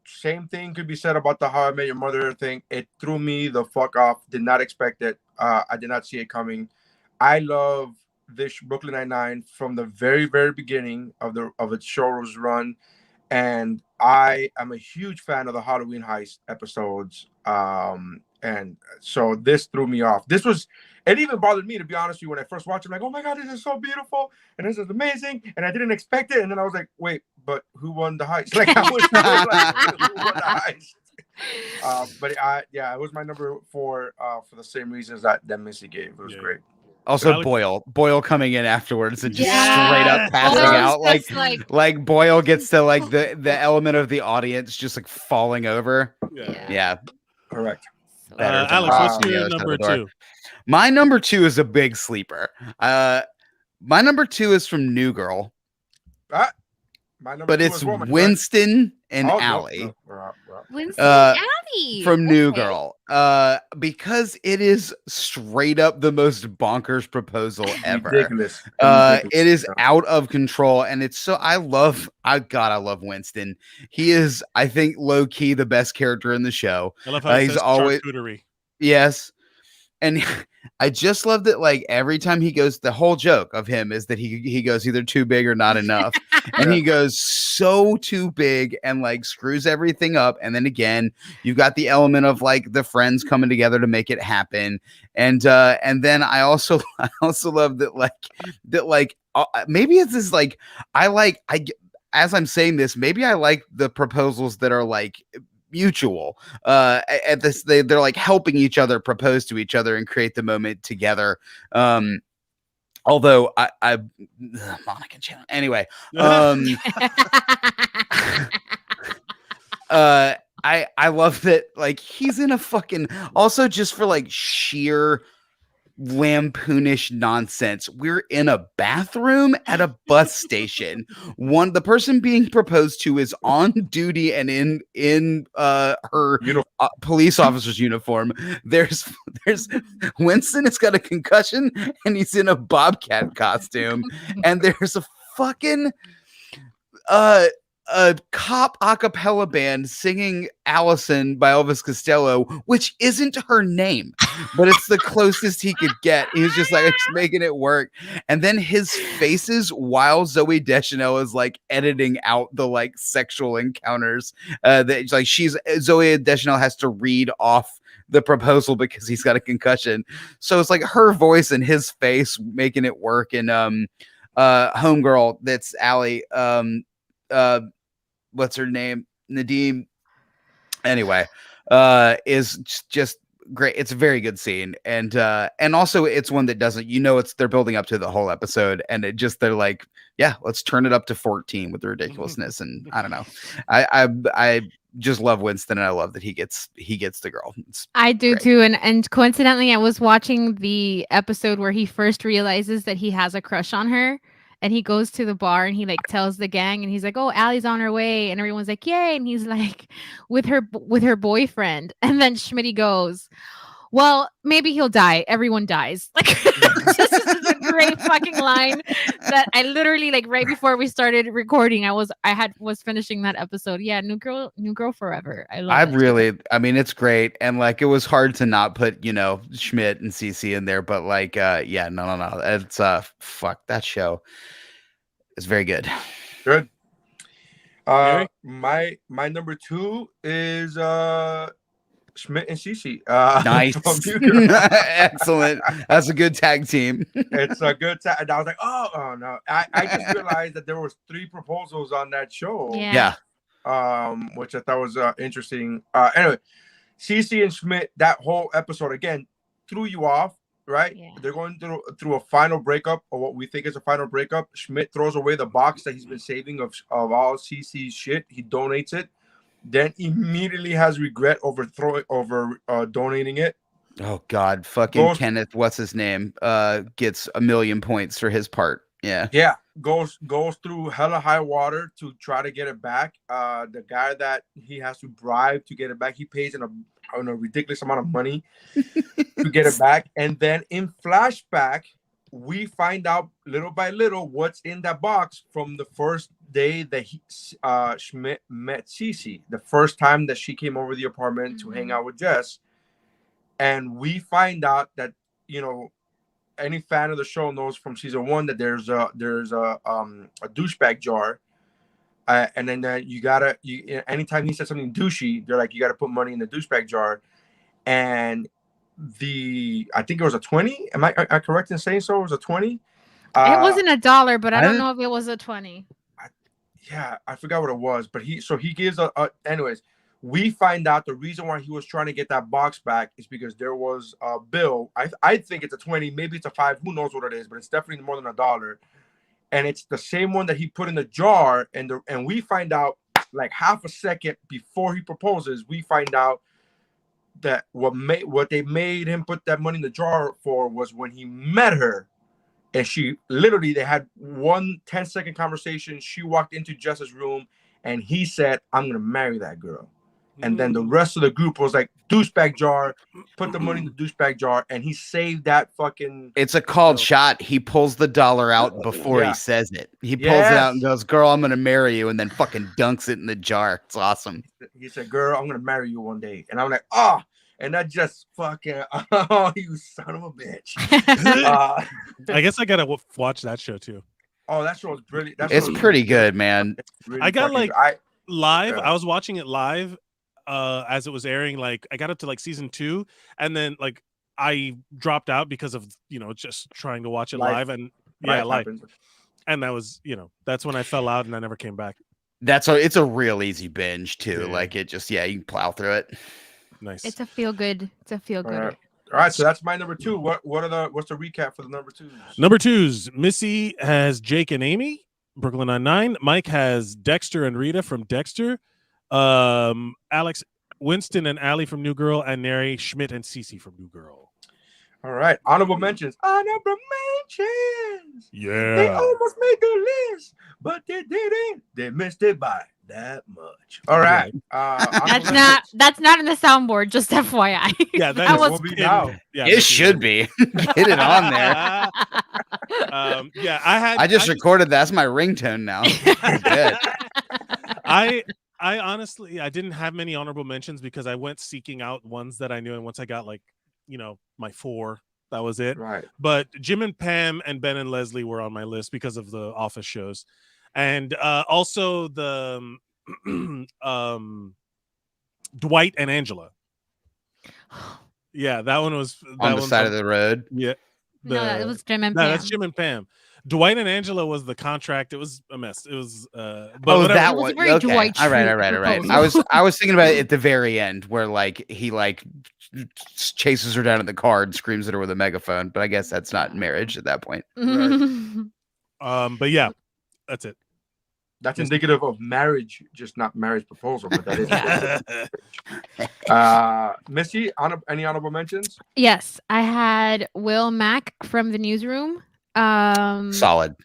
same thing could be said about the How I Met Your Mother thing. It threw me the fuck off. Did not expect it. I did not see it coming. I love this Brooklyn Nine-Nine from the very, very beginning of its show's run. And I am a huge fan of the Halloween heist episodes. And so this threw me off. It even bothered me, to be honest with you, when I first watched it. I'm like, oh my God, this is so beautiful. And this is amazing. And I didn't expect it. And then I was like, wait, but who won the heist? Like, I was like, who won the heist? But it was my number 4 for the same reasons that Missy gave. It was great. Also, Boyle coming in afterwards and just straight up passing out, like Boyle gets to like the element of the audience just like falling over. Yeah. Correct. Alex, what's your number 2? My number 2 is a big sleeper. My number 2 is from New Girl. But it's Winston and Allie. Winston and Allie from New Girl. Because it is straight up the most bonkers proposal ever. Ridiculous. It is out of control, and it's so I love Winston. He is, I think, low key the best character in the show. I love how he's always charcuterie. Yes. And I just love that, like, every time he goes, the whole joke of him is that he goes either too big or not enough. And he goes so too big and like screws everything up. And then again, you've got the element of like the friends coming together to make it happen. And then I also love that maybe it's this like, as I'm saying this, maybe I like the proposals that are like mutual. At this, they're like helping each other propose to each other and create the moment together. Although I Monica Chan. Anyway, I love that, like, he's in a fucking, also just for like sheer lampoonish nonsense, we're in a bathroom at a bus station. The person being proposed to is on duty and in her police officer's uniform. There's Winston has got a concussion and he's in a bobcat costume, and there's a fucking a cop a cappella band singing Allison by Elvis Costello, which isn't her name, but it's the closest he could get. He was just like, it's making it work. And then his faces while Zoe Deschanel is like editing out the like sexual encounters that like Zoe Deschanel has to read off the proposal because he's got a concussion. So it's like her voice and his face making it work. And homegirl that's Allie. What's her name? Nadim. Anyway, is just great. It's a very good scene, and also it's one that doesn't, they're building up to the whole episode, and they're like, yeah, let's turn it up to 14 with the ridiculousness. And I don't know, I just love Winston, and I love that he gets the girl. I do great. too, and coincidentally, I was watching the episode where he first realizes that he has a crush on her, and he goes to the bar and he like tells the gang, and he's like, "Oh, Allie's on her way," and everyone's like, "Yay!" And he's like, with her boyfriend, and then Schmitty goes, "Well, maybe he'll die. Everyone dies." Like, this is a great fucking line that I literally, like, right before we started recording, I was finishing that episode. Yeah, new girl forever. I love it. I mean, it's great, and like it was hard to not put Schmidt and Cece in there, but like yeah, no, it's fuck, that show is very good. Good. My number 2 is Schmidt and Cece. Nice. Excellent. That's a good tag team. It's a good tag. And I was like, oh no. I just realized that there was 3 proposals on that show. Yeah. Which I thought was interesting. Anyway, Cece and Schmidt, that whole episode again threw you off, right? Yeah. They're going through a final breakup, or what we think is a final breakup. Schmidt throws away the box that he's been saving of all Cece's shit. He donates it. Then immediately has regret over donating it. Oh God, fucking Kenneth, what's his name? Gets 1,000,000 points for his part. Yeah. Goes through hella high water to try to get it back. The guy that he has to bribe to get it back, he pays a ridiculous amount of money to get it back. And then in flashback, we find out little by little what's in that box from the first day that Schmidt met Cece, the first time that she came over the apartment to hang out with Jess. And we find out that, any fan of the show knows from season 1 that there's a douchebag jar. And then anytime he said something douchey, they're like, you got to put money in the douchebag jar. And I think it was a 20. Am I correct in saying so? It was a 20. It wasn't $1, but I don't know if it was a 20. I forgot what it was, but he gives anyways, we find out the reason why he was trying to get that box back is because there was a bill. I think it's a 20, maybe it's a 5, who knows what it is, but it's definitely more than $1. And it's the same one that he put in the jar, and we find out like half a second before he proposes, we find out that what they made him put that money in the jar for was when he met her. And they had 1 10-second conversation. She walked into Jess's room and he said, "I'm going to marry that girl." And then the rest of the group was like, douchebag jar, put the money in the douchebag jar. And he saved that fucking. It's a called shot. He pulls the $1 out before he says it. He pulls it out and goes, "Girl, I'm going to marry you." And then fucking dunks it in the jar. It's awesome. He said, "Girl, I'm going to marry you one day." And I'm like, oh. And that just fucking, oh, you son of a bitch. I guess I gotta watch that show too. Oh, that show was brilliant. It's pretty good, man. Really I got live. I was watching it live as it was airing. Like I got up to like season 2, and then like I dropped out because of just trying to watch it live and live. And that was that's when I fell out and I never came back. It's a real easy binge too. Yeah. Like it just you can plow through it. Nice. It's a feel good. All right, so that's my number 2. What's the recap for the number 2s? Number 2s, Missy has Jake and Amy, Brooklyn Nine-Nine. Mike has Dexter and Rita from Dexter. Alex, Winston and Allie from New Girl, and Neri, Schmidt and Cece from New Girl. All right, honorable mentions. Yeah. They almost made the list, but they didn't. They missed it by that much. All right. That's not in the soundboard, just FYI. Yeah, that will be now. Yeah, it should be. Get it on there. I just recorded that. That's my ringtone now. Good. I honestly I didn't have many honorable mentions because I went seeking out ones that I knew, and once I got my 4, that was it. Right. But Jim and Pam and Ben and Leslie were on my list because of the Office shows. And also the Dwight and Angela. Yeah, that one was on the side of the road. Yeah. No, it was Jim and Pam. That's Jim and Pam. Dwight and Angela was the contract. It was a mess. It was but whatever. that It was one. a very Okay. Dwight All right. proposal. I was thinking about it at the very end where like he like chases her down at the car and screams at her with a megaphone. But I guess that's not marriage at that point. But yeah, that's it. That's indicative of marriage, just not marriage proposal. But that is. Missy, any honorable mentions? Yes, I had Will Mack from the newsroom. Solid.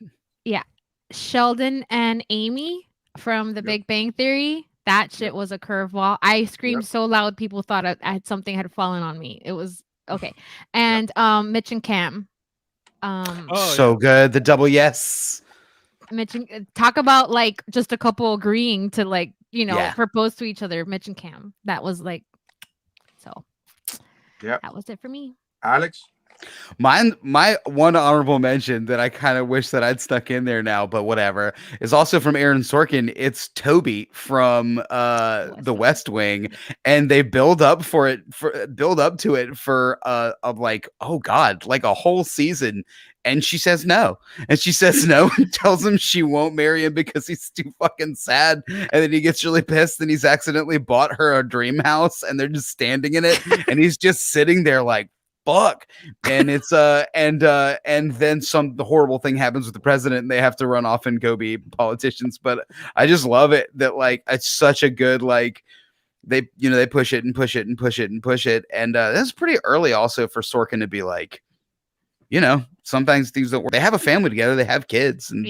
Yeah, Sheldon and Amy from The Big Bang Theory. That shit was a curveball. I screamed so loud, people thought something had fallen on me. It was okay. And Mitch and Cam. Good. The double yes. Mitch and talk about like just a couple agreeing to like propose to each other. Mitch and Cam. That was like so. Yeah, that was it for me. Alex. My one honorable mention that I kind of wish that I'd stuck in there now, but whatever, is also from Aaron Sorkin. It's Toby from The West Wing, and they build up to it for of like, oh god, like a whole season. And she says no. And she says no and tells him she won't marry him because he's too fucking sad. And then he gets really pissed and he's accidentally bought her a dream house and they're just standing in it. And he's just sitting there like, fuck. And it's and then the horrible thing happens with the president and they have to run off and go be politicians. But I just love it that like it's such a good like they push it and push it and push it and push it. And that's pretty early also for Sorkin to be like, sometimes things don't work. They have a family together, they have kids, and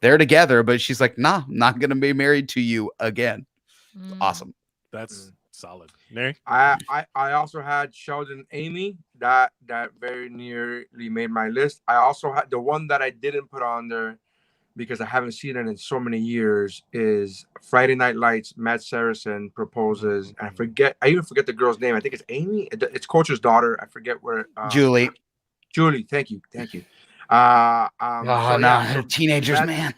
they're together, but she's like, nah, I'm not gonna be married to you again. It's awesome. That's solid. Mary? I also had Sheldon and Amy. That very nearly made my list. I also had the one that I didn't put on there because I haven't seen it in so many years is Friday Night Lights. Matt Saracen proposes, and I even forget the girl's name. I think it's Amy. It's Coach's daughter. I forget where. Julie, thank you. Teenagers, man.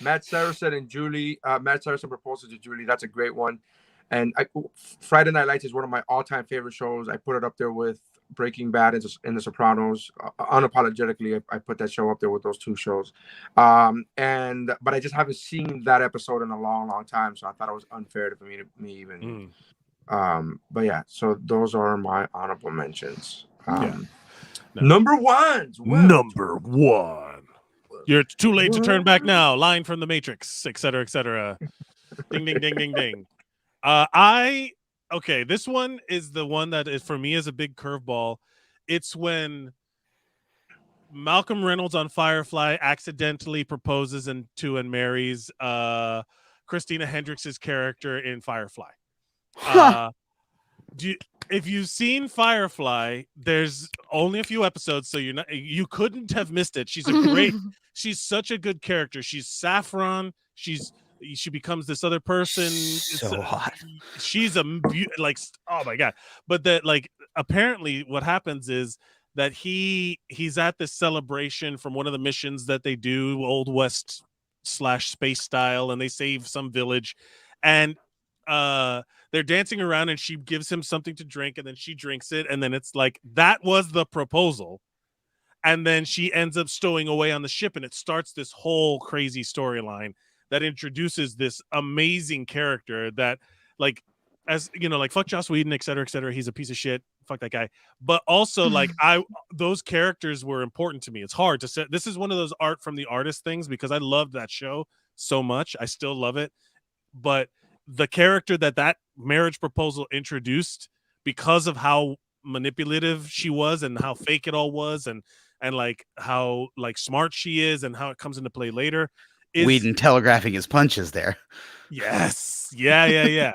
Matt Saracen and Julie. Matt Saracen proposes to Julie. That's a great one. And Friday Night Lights is one of my all-time favorite shows. I put it up there with Breaking Bad and The Sopranos. Unapologetically, I put that show up there with those two shows. But I just haven't seen that episode in a long, long time, so I thought it was unfair for me even. But yeah, so those are my honorable mentions. Number ones. Number one. You're too late to turn back now. Line from the Matrix, etc., etc. Ding, ding, ding, ding, ding. This one is the one that is for me is a big curveball. It's when Malcolm Reynolds on Firefly accidentally proposes to and marries Christina Hendricks' character in Firefly. If you've seen Firefly, there's only a few episodes, so you couldn't have missed it. She's such a good character. She's Saffron. She becomes this other person. So hot. She's oh my god. But that apparently what happens is that he's at this celebration from one of the missions that they do, Old West / space style, and they save some village, and they're dancing around and she gives him something to drink and then she drinks it, and then it's like that was the proposal, and then she ends up stowing away on the ship, and it starts this whole crazy storyline that introduces this amazing character that fuck Joss Whedon, etc. He's a piece of shit. Fuck that guy. But also those characters were important to me. It's hard to say. This is one of those art from the artist things because I loved that show so much. I still love it. But the character that marriage proposal introduced, because of how manipulative she was and how fake it all was, and like how smart she is and how it comes into play later. Whedon telegraphing his punches there. Yes. Yeah.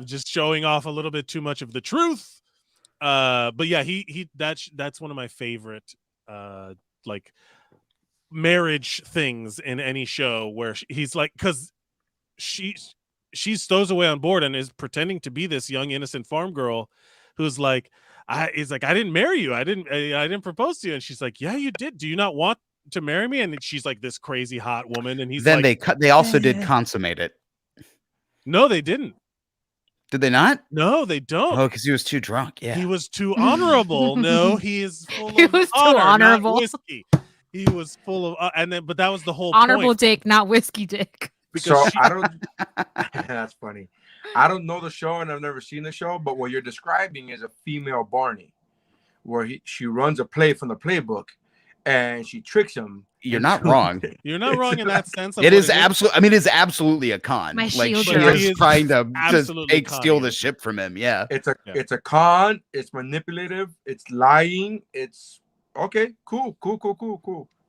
Just showing off a little bit too much of the truth. But yeah, that's one of my favorite marriage things in any show where he's like, because she stows away on board and is pretending to be this young innocent farm girl who's like, I didn't marry you. I didn't propose to you. And she's like, yeah, you did. Do you not want to marry me? And she's like this crazy hot woman, and he's then they also did consummate it. No, they didn't. Did they not? No, they don't. Oh, because he was too drunk. Yeah, he was too honorable. No, he is full he of was honor, too honorable. not whiskey. He was full of, but that was the whole Honorable point. dick, not whiskey dick. So Because I don't. That's funny. I don't know the show and I've never seen the show, but what you're describing is a female Barney, where she runs a play from the playbook, and she tricks him. You're not wrong. You're not wrong in that sense. It is absolutely. I mean, it's absolutely a con. My Like shield she girl. is trying to just absolutely steal the conning. ship from him. Yeah. It's a con. It's manipulative. It's lying. It's okay. Cool.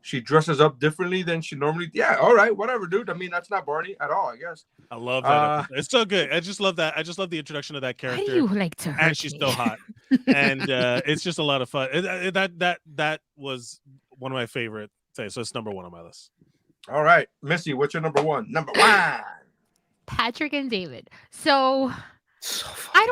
She dresses up differently than she normally. Yeah. All right. Whatever, dude. I mean, that's not Barney at all, I guess. I love that. It's so good. I just love that. I just love the introduction of that Why character. do you like to hurt And she's me? so hot. And it's just a lot of fun. That was one of my favorite things. So it's number one on my list. All right, Missy, what's your number one? Number one. Patrick and David. So So I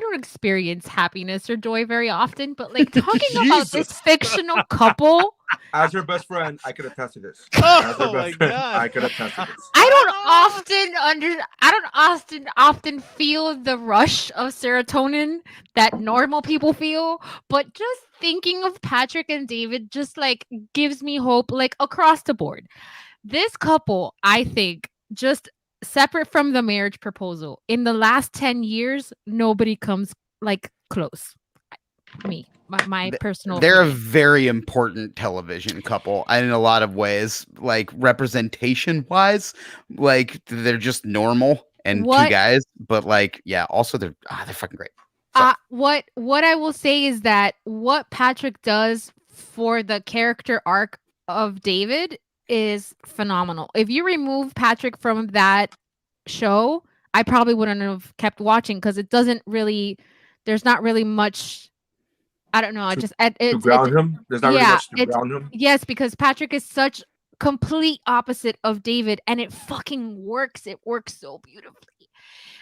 don't experience happiness or joy very often, but like talking about this Jesus. fictional couple, As your best friend, I could attest to this. Oh As your my best friend, God. I could attest to this. I don't often feel the rush of serotonin that normal people feel, but just thinking of Patrick and David just like gives me hope like across the board. This couple, I think, just separate from the marriage proposal, in the last 10 years, nobody comes like close. My personal They're a opinion. very important television couple in a lot of ways, like representation wise. Like they're just normal and two What- guys, but like, yeah, also they're fucking great. So, What I will say is that what Patrick does for the character arc of David is phenomenal. If you remove Patrick from that show, I probably wouldn't have kept watching because it doesn't really. There's not really much. I don't know. To ground him, there's not really much to ground him. Yes, because Patrick is such complete opposite of David, and it fucking works. It works so beautifully.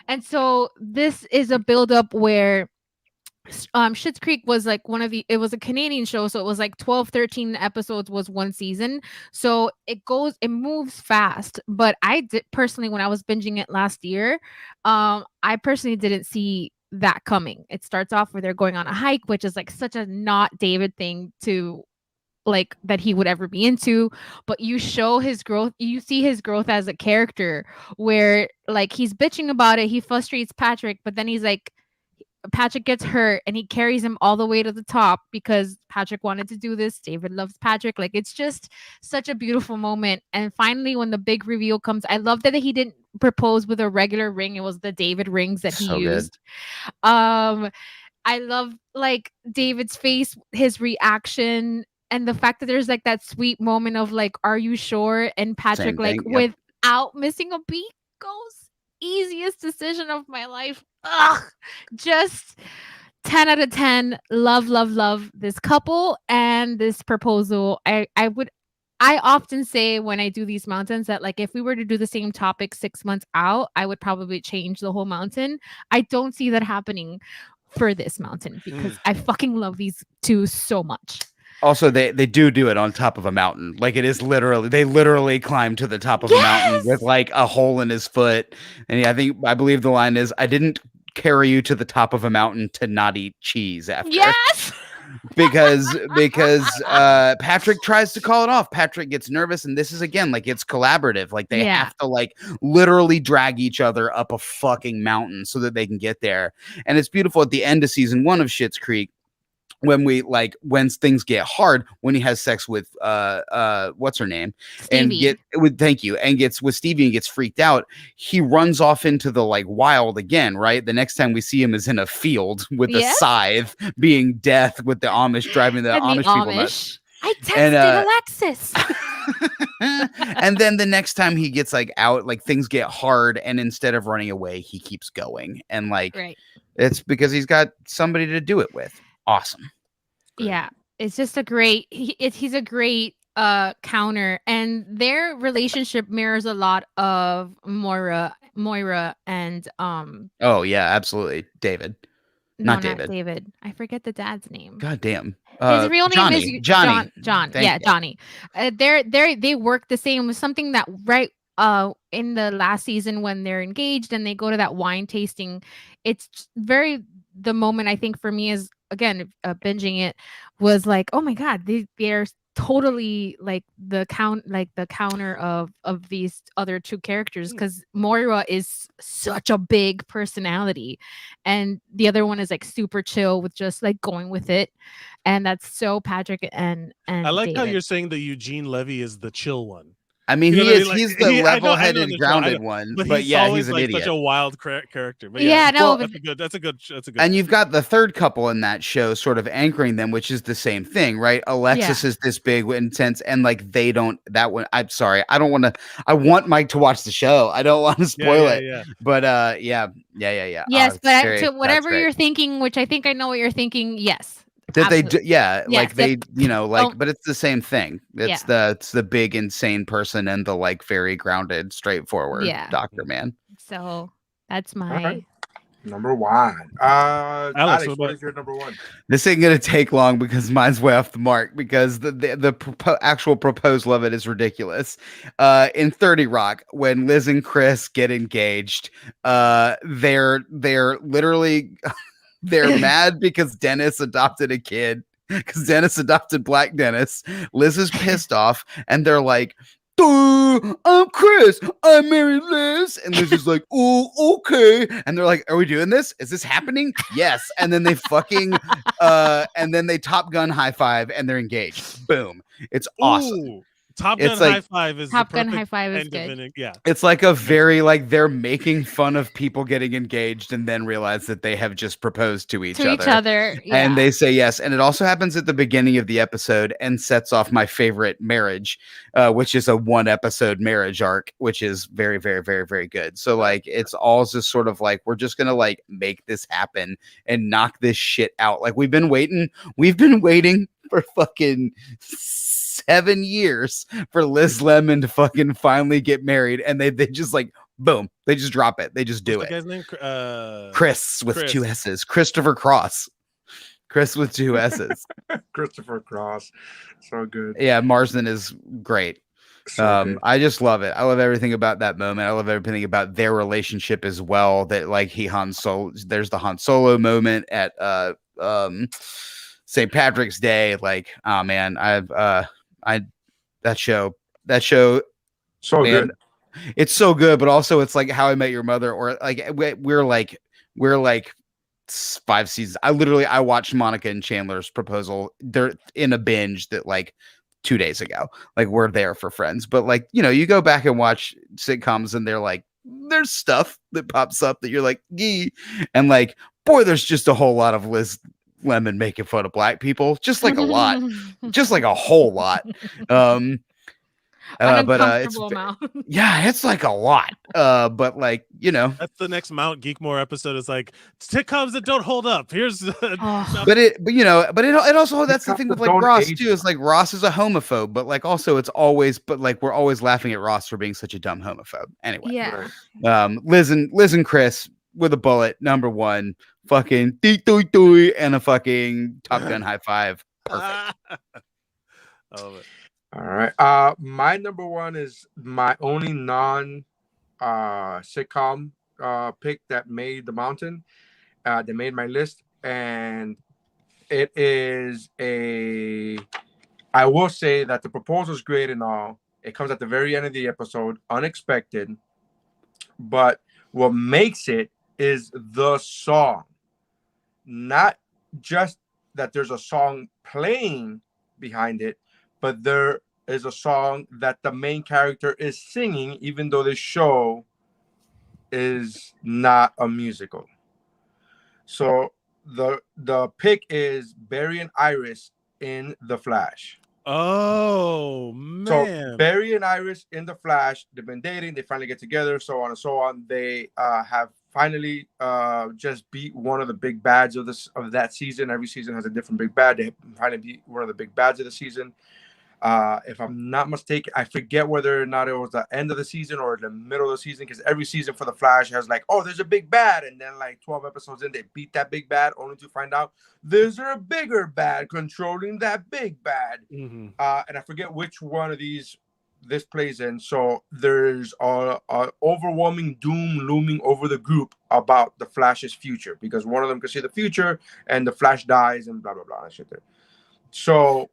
And so this is a build-up where Schitt's Creek was like it was a Canadian show, so it was like 12-13 episodes was one season, so it moves fast. But I did personally, when I was binging it last year, I personally didn't see that coming. It starts off where they're going on a hike, which is like such a not David thing to like that he would ever be into, but you show his growth, you see his growth as a character where like he's bitching about it, he frustrates Patrick, but then he's like, Patrick gets hurt and he carries him all the way to the top because Patrick wanted to do this. David loves Patrick. Like it's just such a beautiful moment. And finally, when the big reveal comes, I love that he didn't propose with a regular ring. It was the David rings that he used. I love like David's face, his reaction, and the fact that there's like that sweet moment of like, are you sure? And Patrick, like without missing a beat, goes, easiest decision of my life. Ugh, just 10 out of 10. Love this couple and this proposal. I often say when I do these mountains that like if we were to do the same topic 6 months out, I would probably change the whole mountain. I don't see that happening for this mountain because I fucking love these two so much. Also, they do it on top of a mountain. Like it is they literally climb to the top of a mountain with like a hole in his foot. And I believe the line is, I didn't carry you to the top of a mountain to not eat cheese after. Yes. because Patrick tries to call it off. Patrick gets nervous, and this is again like it's collaborative. Like they have to like literally drag each other up a fucking mountain so that they can get there. And it's beautiful at the end of season 1 of Schitt's Creek. When things get hard, when he has sex with what's her name, Stevie. and gets with Stevie and gets freaked out, he runs off into the like wild again, right? The next time we see him is in a field with a scythe, being death with the Amish driving the Amish people nuts. I texted Alexis. And then the next time he gets like out, like things get hard, and instead of running away, he keeps going, and like it's because he's got somebody to do it with. Awesome. Yeah, it's just a great. He's a great counter, and their relationship mirrors a lot of Moira and Oh yeah, absolutely. David. Not David. I forget the dad's name. God damn. His real name is Johnny. John. Yeah, Johnny. They work the same. With something that in the last season when they're engaged and they go to that wine tasting, it's very the moment I think for me is again binging it was like, oh my god, they're totally like the counter of these other two characters, because Moira is such a big personality and the other one is like super chill with just like going with it, and that's so Patrick and I like how David. you're saying that Eugene Levy is the chill one. I mean, You know he what I is. mean? Like, He's the I know level-headed, in the show, I grounded know, one. but But he's yeah, always he's an like idiot. such a wild character. But Yeah, no, well, but- that's a good. And you've got the third couple in that show sort of anchoring them, which is the same thing, right? Alexis is this big, intense, and like they don't. That one, I'm sorry, I don't want to. I want Mike to watch the show. I don't want to spoil it. Yeah. But yeah. Yes, but to that's whatever great. you're thinking, which I think I know what you're thinking. Yes. That they do, absolutely. like Yes, they, you know, like, don't- but it's the same thing. It's the big insane person and the like very grounded, straightforward doctor man. So that's my right. Number one. Alex, what is your number one? This ain't gonna take long because mine's way off the mark because the actual proposal of it is ridiculous. In 30 Rock, when Liz and Chris get engaged, they're literally they're mad because Dennis adopted a kid, because Dennis adopted Black Dennis. Liz is pissed off, and they're like, I'm Chris. I married Liz. And Liz is like, oh, okay. And they're like, are we doing this? Is this happening? Yes. And then they fucking, and then they Top Gun high five and they're engaged. Boom. It's awesome. Ooh, Top Gun It's like- High Five is Top the Gun perfect High Five is end of good. an- yeah. It's like a very like they're making fun of people getting engaged and then realize that they have just proposed to each other. Yeah. And they say yes. And it also happens at the beginning of the episode and sets off my favorite marriage, which is a 1-episode marriage arc, which is very, very, very, very good. So like it's all just sort of like we're just gonna like make this happen and knock this shit out. Like we've been waiting for fucking 7 years for Liz Lemon to fucking finally get married, and they just like boom, they just drop it. They just do What's it. the guy's name? Chris with Chris. 2 S's. Christopher Cross. Chris with 2 S's. Christopher Cross. So good. Yeah, Marsden is great. So good. I just love it. I love everything about that moment. I love everything about their relationship as well. That like there's the Han Solo moment at St. Patrick's Day. Like, oh man, that show So man, good. it's so good, but also it's like How I Met Your Mother, or like we're like 5 seasons. I watched Monica and Chandler's proposal. They're in a binge that like 2 days ago. Like we're there for Friends, but like, you know, you go back and watch sitcoms and they're like, there's stuff that pops up that you're like, gee, and like, boy, there's just a whole lot of Liz Lemon making fun of black people, just like a lot, just like a whole lot. But it's Uncomfortable amount. yeah, it's like a lot. But like, you know, That's the next Mt.Geekmore episode. Is like sitcoms that don't hold up. Here's Oh. but it also, that's the thing with like Don't Ross age too. Is like Ross is a homophobe, but like also it's always, but like we're always laughing at Ross for being such a dumb homophobe. Anyway, Yeah. Liz and Chris with a bullet, number one, fucking dee and a fucking Top Gun high five. Perfect. I love it. All right. My number one is my only sitcom pick that made the mountain. That made my list, and it is I will say that the proposal is great and all. It comes at the very end of the episode, unexpected, but what makes it is the song. Not just that there's a song playing behind it, but there is a song that the main character is singing, even though the show is not a musical. So the pick is Barry and Iris in The Flash. Oh man. So Barry and Iris in The Flash, they've been dating, they finally get together, so on and so on. They have finally just beat one of the big bads of that season. Every season has a different big bad. They finally beat one of the big bads of the season. If I'm not mistaken, I forget whether or not it was the end of the season or the middle of the season, because every season for The Flash has like, oh, there's a big bad, and then like 12 episodes in, they beat that big bad, only to find out there's a bigger bad controlling that big bad. Mm-hmm. And I forget which one of these this plays in. So there's a overwhelming doom looming over the group about the Flash's future, because one of them can see the future, and the Flash dies, and blah blah blah and shit there. So,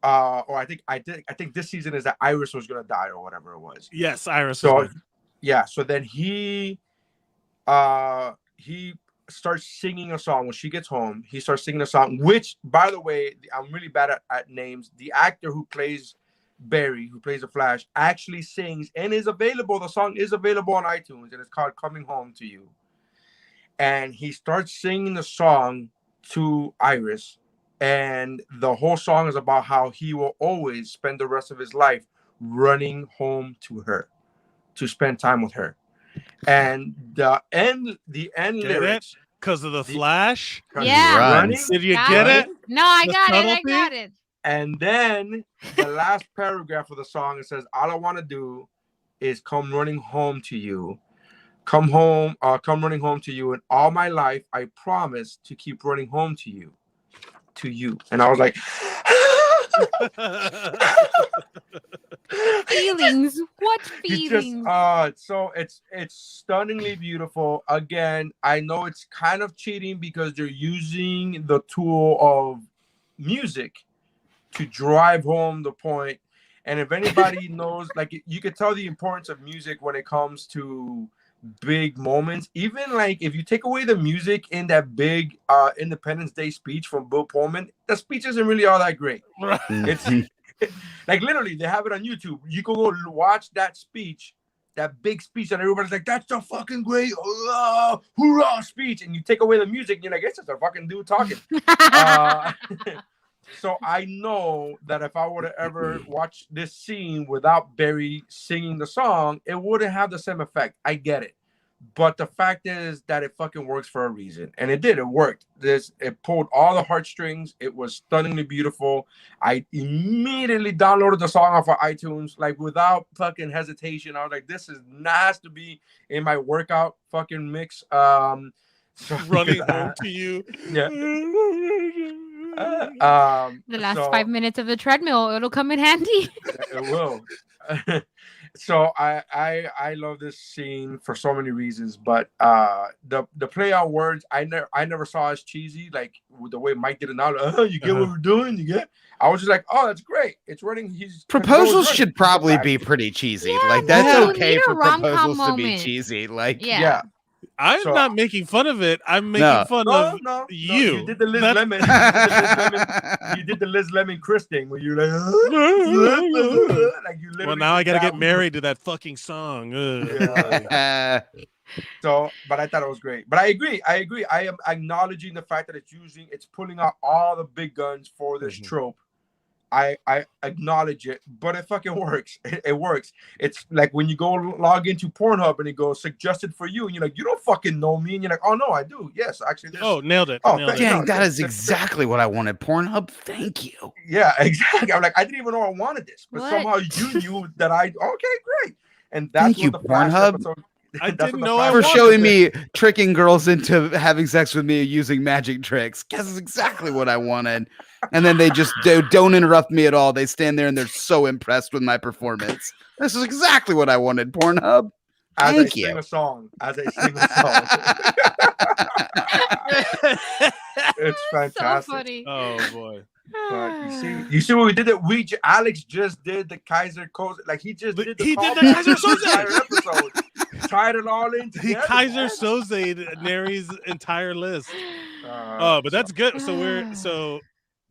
or I think this season is that Iris was gonna die or whatever it was. Yes, Iris. So, yeah. So then he starts singing a song when she gets home. He starts singing a song, which, by the way, I'm really bad at names. The actor who plays Barry, who plays the Flash, actually sings and is available. The song is available on iTunes, and it's called "Coming Home to You." And he starts singing the song to Iris, and the whole song is about how he will always spend the rest of his life running home to her, to spend time with her. And the end lyrics, because of the Flash. Yeah. Running, Did you get it? No, I The got it. I subtlety? got it. and then the last paragraph of the song, it says, "All I want to do is come running home to you. Come home, come running home to you. And all my life, I promise to keep running home to you. To you." And I was like, Feelings. What He's just, feelings? so it's stunningly beautiful. Again, I know it's kind of cheating because they're using the tool of music to drive home the point. And if anybody knows, like, you could tell the importance of music when it comes to big moments. Even like if you take away the music in that big Independence Day speech from Bill Pullman, the speech isn't really all that great. It's like literally they have it on YouTube. You can go watch that speech, that big speech, and everybody's like, "That's a fucking great hoorah speech," and you take away the music, and you're like, "It's just a fucking dude talking." So I know that if I were to ever watch this scene without Barry singing the song, it wouldn't have the same effect. I get it. But the fact is that it fucking works for a reason. And it did. It worked. It pulled all the heartstrings. It was stunningly beautiful. I immediately downloaded the song off of iTunes, like without fucking hesitation. I was like, this has to be in my workout fucking mix. So Running home to you. Yeah. The last 5 minutes of the treadmill, it'll come in handy. It will. So I love this scene for so many reasons, but the play on words I never saw as cheesy, like the way Mike did it now. You get what we're doing? You get? I was just like, oh, that's great. It's running. Proposals should probably be pretty cheesy. Yeah, like that's no, okay need a for rom-com proposals to be moment. cheesy. Like Yeah. I'm So- not making fun of it. I'm making fun of No. you. You did the Liz That's- Lemon. You did the Liz Lemon Chris thing where you're like, like you literally. Well, now I did gotta that get one. married to that fucking song. Ugh. Yeah. So, but I thought it was great. But I agree. I am acknowledging the fact that it's pulling out all the big guns for this trope. I acknowledge it, but it fucking works. It works. It's like when you go log into Pornhub and it goes suggested for you, and you're like, you don't fucking know me, and you're like, oh no, I do. Yes, actually. This... Oh, nailed it. Oh, Nailed it. dang, that is exactly what I wanted. Pornhub, thank you. Yeah, exactly. I'm like, I didn't even know I wanted this, but What? somehow you knew that I. Okay, great. And that's Thank what you, the Flash Pornhub. episode. I that's didn't what the know I Flash For wanted showing this. me tricking girls into having sex with me using magic tricks. Guess is exactly what I wanted. And then they just don't interrupt me at all. They stand there and they're so impressed with my performance. This is exactly what I wanted, Pornhub. As Thank I you. sing a song. As I sing a song. It's So fantastic. funny. Oh boy. But you see what we did? Alex just did the Kaiser Soze. Like he just did the He did the callback Kaiser to the Soze. entire episode. Tied it all in He together. Kaiser man. Soze Neri's entire list. Uh, But that's good. So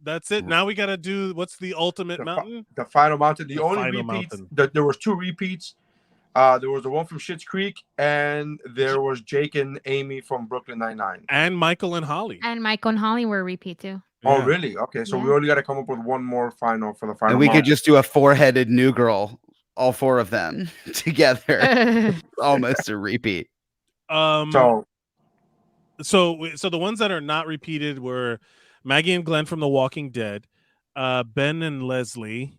that's it. Now we gotta do what's the ultimate mountain? the final mountain. The The only final repeats. mountain. There was 2 repeats. There was the one from Schitt's Creek, and there was Jake and Amy from Brooklyn Nine-Nine. And Michael and Holly. And Michael and Holly were repeat too. Oh, Yeah. really? Okay, so we Yeah. only got to come up with one more final for the final. And we could mountain. just do a 4-headed new girl, all 4 of them together. Almost a repeat. So So the ones that are not repeated were Maggie and Glenn from The Walking Dead, Ben and Leslie.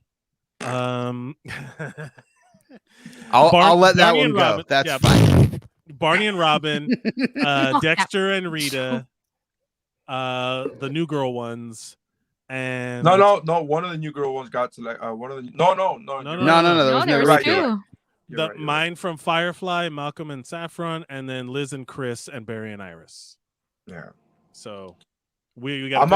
I'll Bar- let that Barney one and go. Robin. That's Yeah. fine. Barney and Robin, Dexter and Rita, the new girl ones, and no. One of the new girl ones got to like one of the No, no. No, there No, was there no was right, two. you're right. the mine from Firefly, Malcolm and Saffron, and then Liz and Chris and Barry and Iris. Yeah. So we got. I'm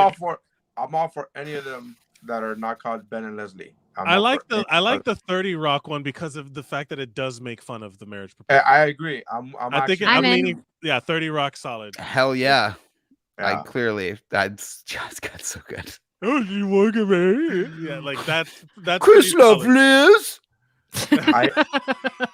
all for any of them that are not called Ben and Leslie. I like the 30 Rock one because of the fact that it does make fun of the marriage I proposal. agree. I'm I'm in. leaning. Yeah, 30 Rock solid. Hell yeah. I Yeah. clearly that's just got so good. Oh, you want to get married? Yeah, like that's Chris pretty solid. Lovelace.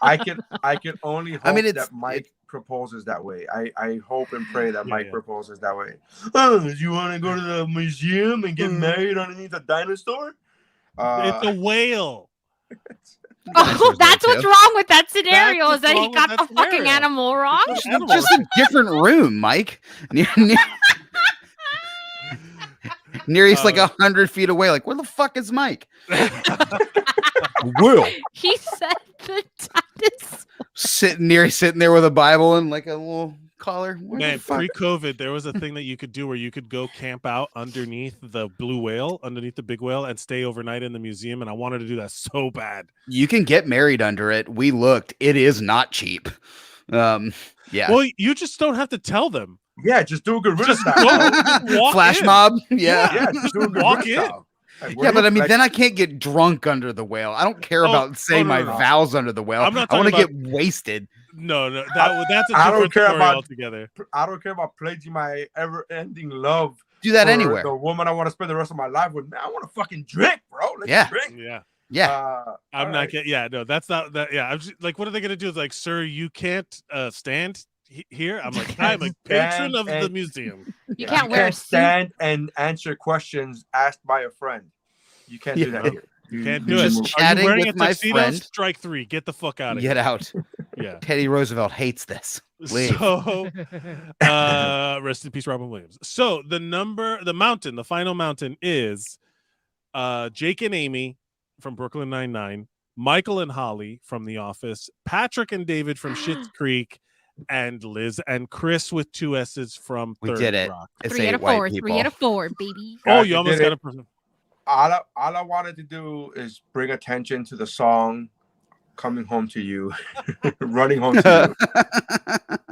I can only hope mean, that Mike proposes that way. I hope and pray that Mike yeah. proposes that way. Oh, do you want to go to the museum and get married underneath a dinosaur? It's a whale. Oh, that's what's wrong with that scenario, That's is that he what's got wrong the with that fucking scenario. animal wrong. Animal. Just a different room, Mike. Neary's like 100 feet away. Like, where the fuck is Mike? Will He said the dinosaur. Neary sitting there with a Bible and like a little collar. Where Man, the fuck? pre-COVID, there was a thing that you could do where you could go camp out underneath the blue whale, underneath the big whale, and stay overnight in the museum. And I wanted to do that so bad. You can get married under it. We looked. It is not cheap. Yeah. Well, you just don't have to tell them. Yeah, just do a gorilla Just style. go, walk Flash in. mob. Yeah. Yeah, just do a gorilla Walk in. style. Like, Yeah, but I mean, like, then I can't get drunk under the whale. I don't care about saying no, my no. vows under the whale. I'm not I want to talking get wasted. No, that's a I don't different care story about- altogether. I don't care about pledging my ever-ending love. Do that for anywhere. The woman I want to spend the rest of my life with. Man, I want to fucking drink, bro. Let's Yeah. drink. Yeah. Yeah. I'm all not right. getting. Yeah, no, that's not that. Yeah, I'm just, like, what are they gonna do? Like, sir, you can't stand here. I'm like, I'm a patron of the and- museum. You can't wear a suit. stand and answer questions asked by a friend. You can't do that Yeah. here. You can't you do it. Just Are you chatting wearing with a my tuxedo? friend. Strike 3. Get the fuck out of here. Get out. Yeah. Teddy Roosevelt hates this. Leave. So, rest in peace, Robin Williams. So the final mountain is Jake and Amy from Brooklyn Nine-Nine, Michael and Holly from The Office, Patrick and David from Schitt's Creek, and Liz and Chris with 2 S's from We 30 did it. Rock. It's 3 out 8 of white 4. people. 3 out of 4, baby. Oh, Guys, you we almost did got it. a person. All I wanted to do is bring attention to the song "Coming Home to You," "Running Home to You"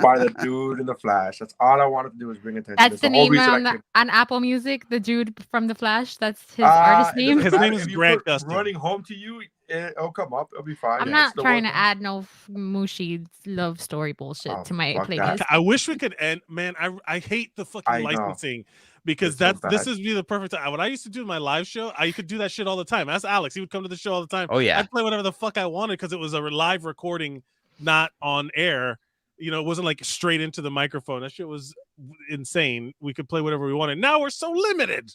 by the dude in the Flash. That's all I wanted to do is bring attention. That's the whole name reason I on Apple Music. The dude from the Flash. That's his came. artist It name. doesn't His matter. name is If you Grant put Gustin. "Running Home to You," it'll come up. It'll be fine. I'm Yeah, not it's the trying one- to add no mushy love story bullshit Oh, to my fuck that. playlist. I wish we could end. Man, I hate the fucking I know. licensing because It's so this bad. is be the perfect time. When I used to do my live show, I could do that shit all the time. Ask Alex; he would come to the show all the time. Oh, yeah. I'd play whatever the fuck I wanted because it was a live recording, not on air. You know, it wasn't like straight into the microphone. That shit was insane. We could play whatever we wanted. Now we're so limited.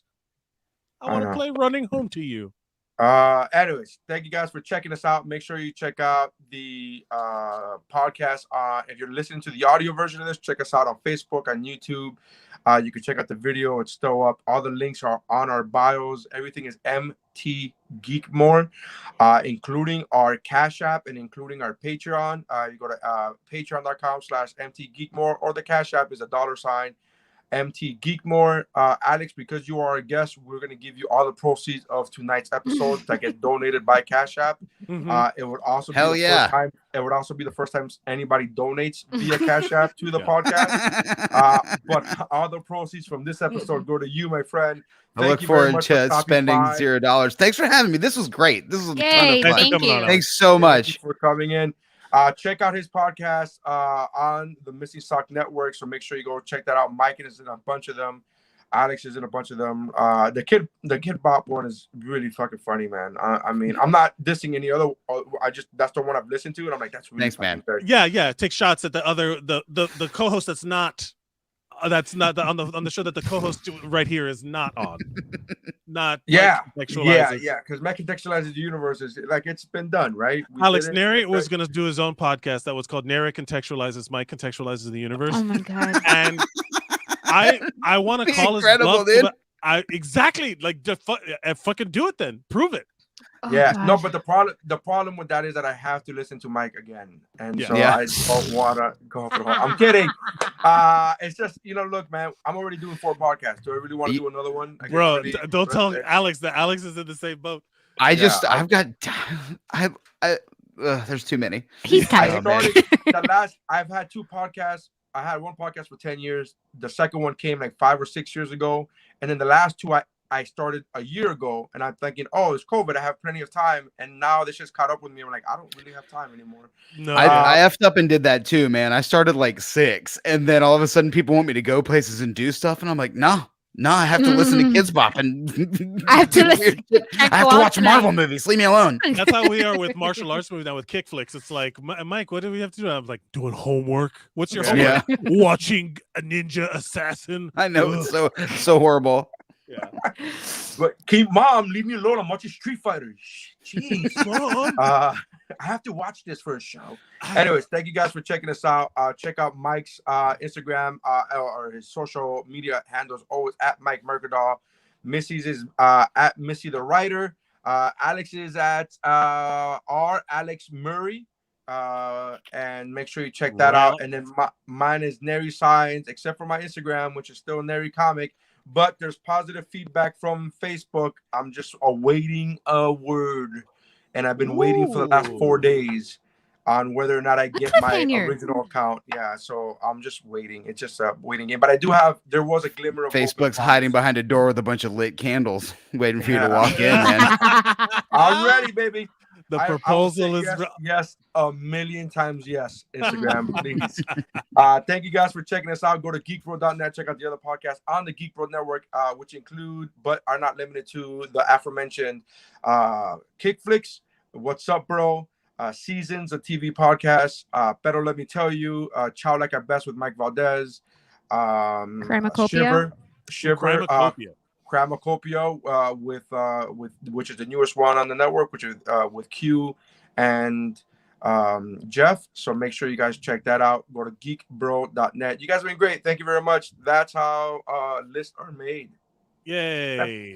I I want to know. play "Running Home to You." Anyways, thank you guys for checking us out. Make sure you check out the podcast. If you're listening to the audio version of this, check us out on Facebook, on YouTube. You can check out the video. It's still up. All the links are on our bios. Everything is Mt.Geekmore, including our Cash App and including our Patreon. You go to patreon.com/MtGeekmore, or the Cash App is $, MtGeekmore. Alex, because you are a guest, we're going to give you all the proceeds of tonight's episode that get donated by Cash App. It would also Hell be the yeah. first time. It would also be the first time anybody donates via Cash App to the Yeah. podcast. But all the proceeds from this episode go to you, my friend. I Thank look you very forward much for to stopping spending by. $0. Thanks for having me. This was great. This was a ton Yay, of Thanks for fun. thank coming you. on. Thanks so Thank much. you for coming in. Check out his podcast on the Missing Sock Network. So make sure you go check that out. Mike is in a bunch of them. Alex is in a bunch of them. The Kid Bop one is really fucking funny, man. I mean, I'm not dissing any other. That's the one I've listened to, and I'm like, that's really Thanks, man. fucking good. Yeah. Take shots at the other the co-host that's not on the show that the co-host right here is not on. Not Yeah, contextualizes. yeah. Because Mac contextualizes the universe is like it's been done, right? We Alex did it. Neri was going to do his own podcast that was called Neri Contextualizes, Mike Contextualizes the Universe. Oh my god. And I want to Be call his incredible, bluff, dude. but exactly like just fucking do it then. Prove it. Oh, Yeah, no, gosh. but the problem with that is that I have to listen to Mike again, and Yeah. so Yeah. I don't wanna go for the whole. I'm kidding. It's just look, man, I'm already doing 4 podcasts. Do I really want to do another one? I get Bro, really don't tell frustrated. Alex that Alex is in the same boat. I've got there's too many. He's I tired. man. started I've had 2 podcasts. I had one podcast for 10 years. The second one came like 5 or 6 years ago, and then the last 2 I I started a year ago, and I'm thinking, oh, it's COVID. I have plenty of time, and now this just caught up with me. I'm like, I don't really have time anymore. No, I effed up and did that too, man. I started like 6, and then all of a sudden people want me to go places and do stuff, and I'm like, no, I have to listen to Kids Bop and I have to listen. I have to watch Marvel movies. Leave me alone. that's how we are with martial arts movies now with kick flicks. It's like, Mike, what do we have to do? I'm like, doing homework. What's your homework? Yeah. Watching a ninja assassin. I know Ugh. it's so horrible. Yeah. But Mom, leave me alone. I'm watching Street Fighter. Jeez, Mom. I have to watch this for a show. Anyways, thank you guys for checking us out. Check out Mike's Instagram or his social media handles, always at Mike Mercadal. Missy's is at Missy the Writer. Alex is at R Alex Murray. And make sure you check that out. And then mine is Neri Signs, except for my Instagram, which is still Neri Comic. But there's positive feedback from Facebook. I'm just awaiting a word, and I've been waiting for the last 4 days on whether or not I get my original account. Yeah, so I'm just waiting. It's just a waiting game. But I do have. There was a glimmer of Facebook's hiding behind a door with a bunch of lit candles, waiting for you to walk in, man. I'm ready, baby. The proposal is yes, a million times yes. Instagram, please. Thank you guys for checking us out. Go to geekbro.net. Check out the other podcasts on the Geek Bro Network, which include but are not limited to the aforementioned Kick Flicks, What's Up, Bro, Seasons, a TV podcast, Pero Let Me Tell You, Chow Like Our Best with Mike Valdez, Crimacopia. Shiver, Cramacopia with which is the newest one on the network, which is with Q and Jeff. So make sure you guys check that out. Go to geekbro.net. You guys have been great. Thank you very much. That's how lists are made. Yay.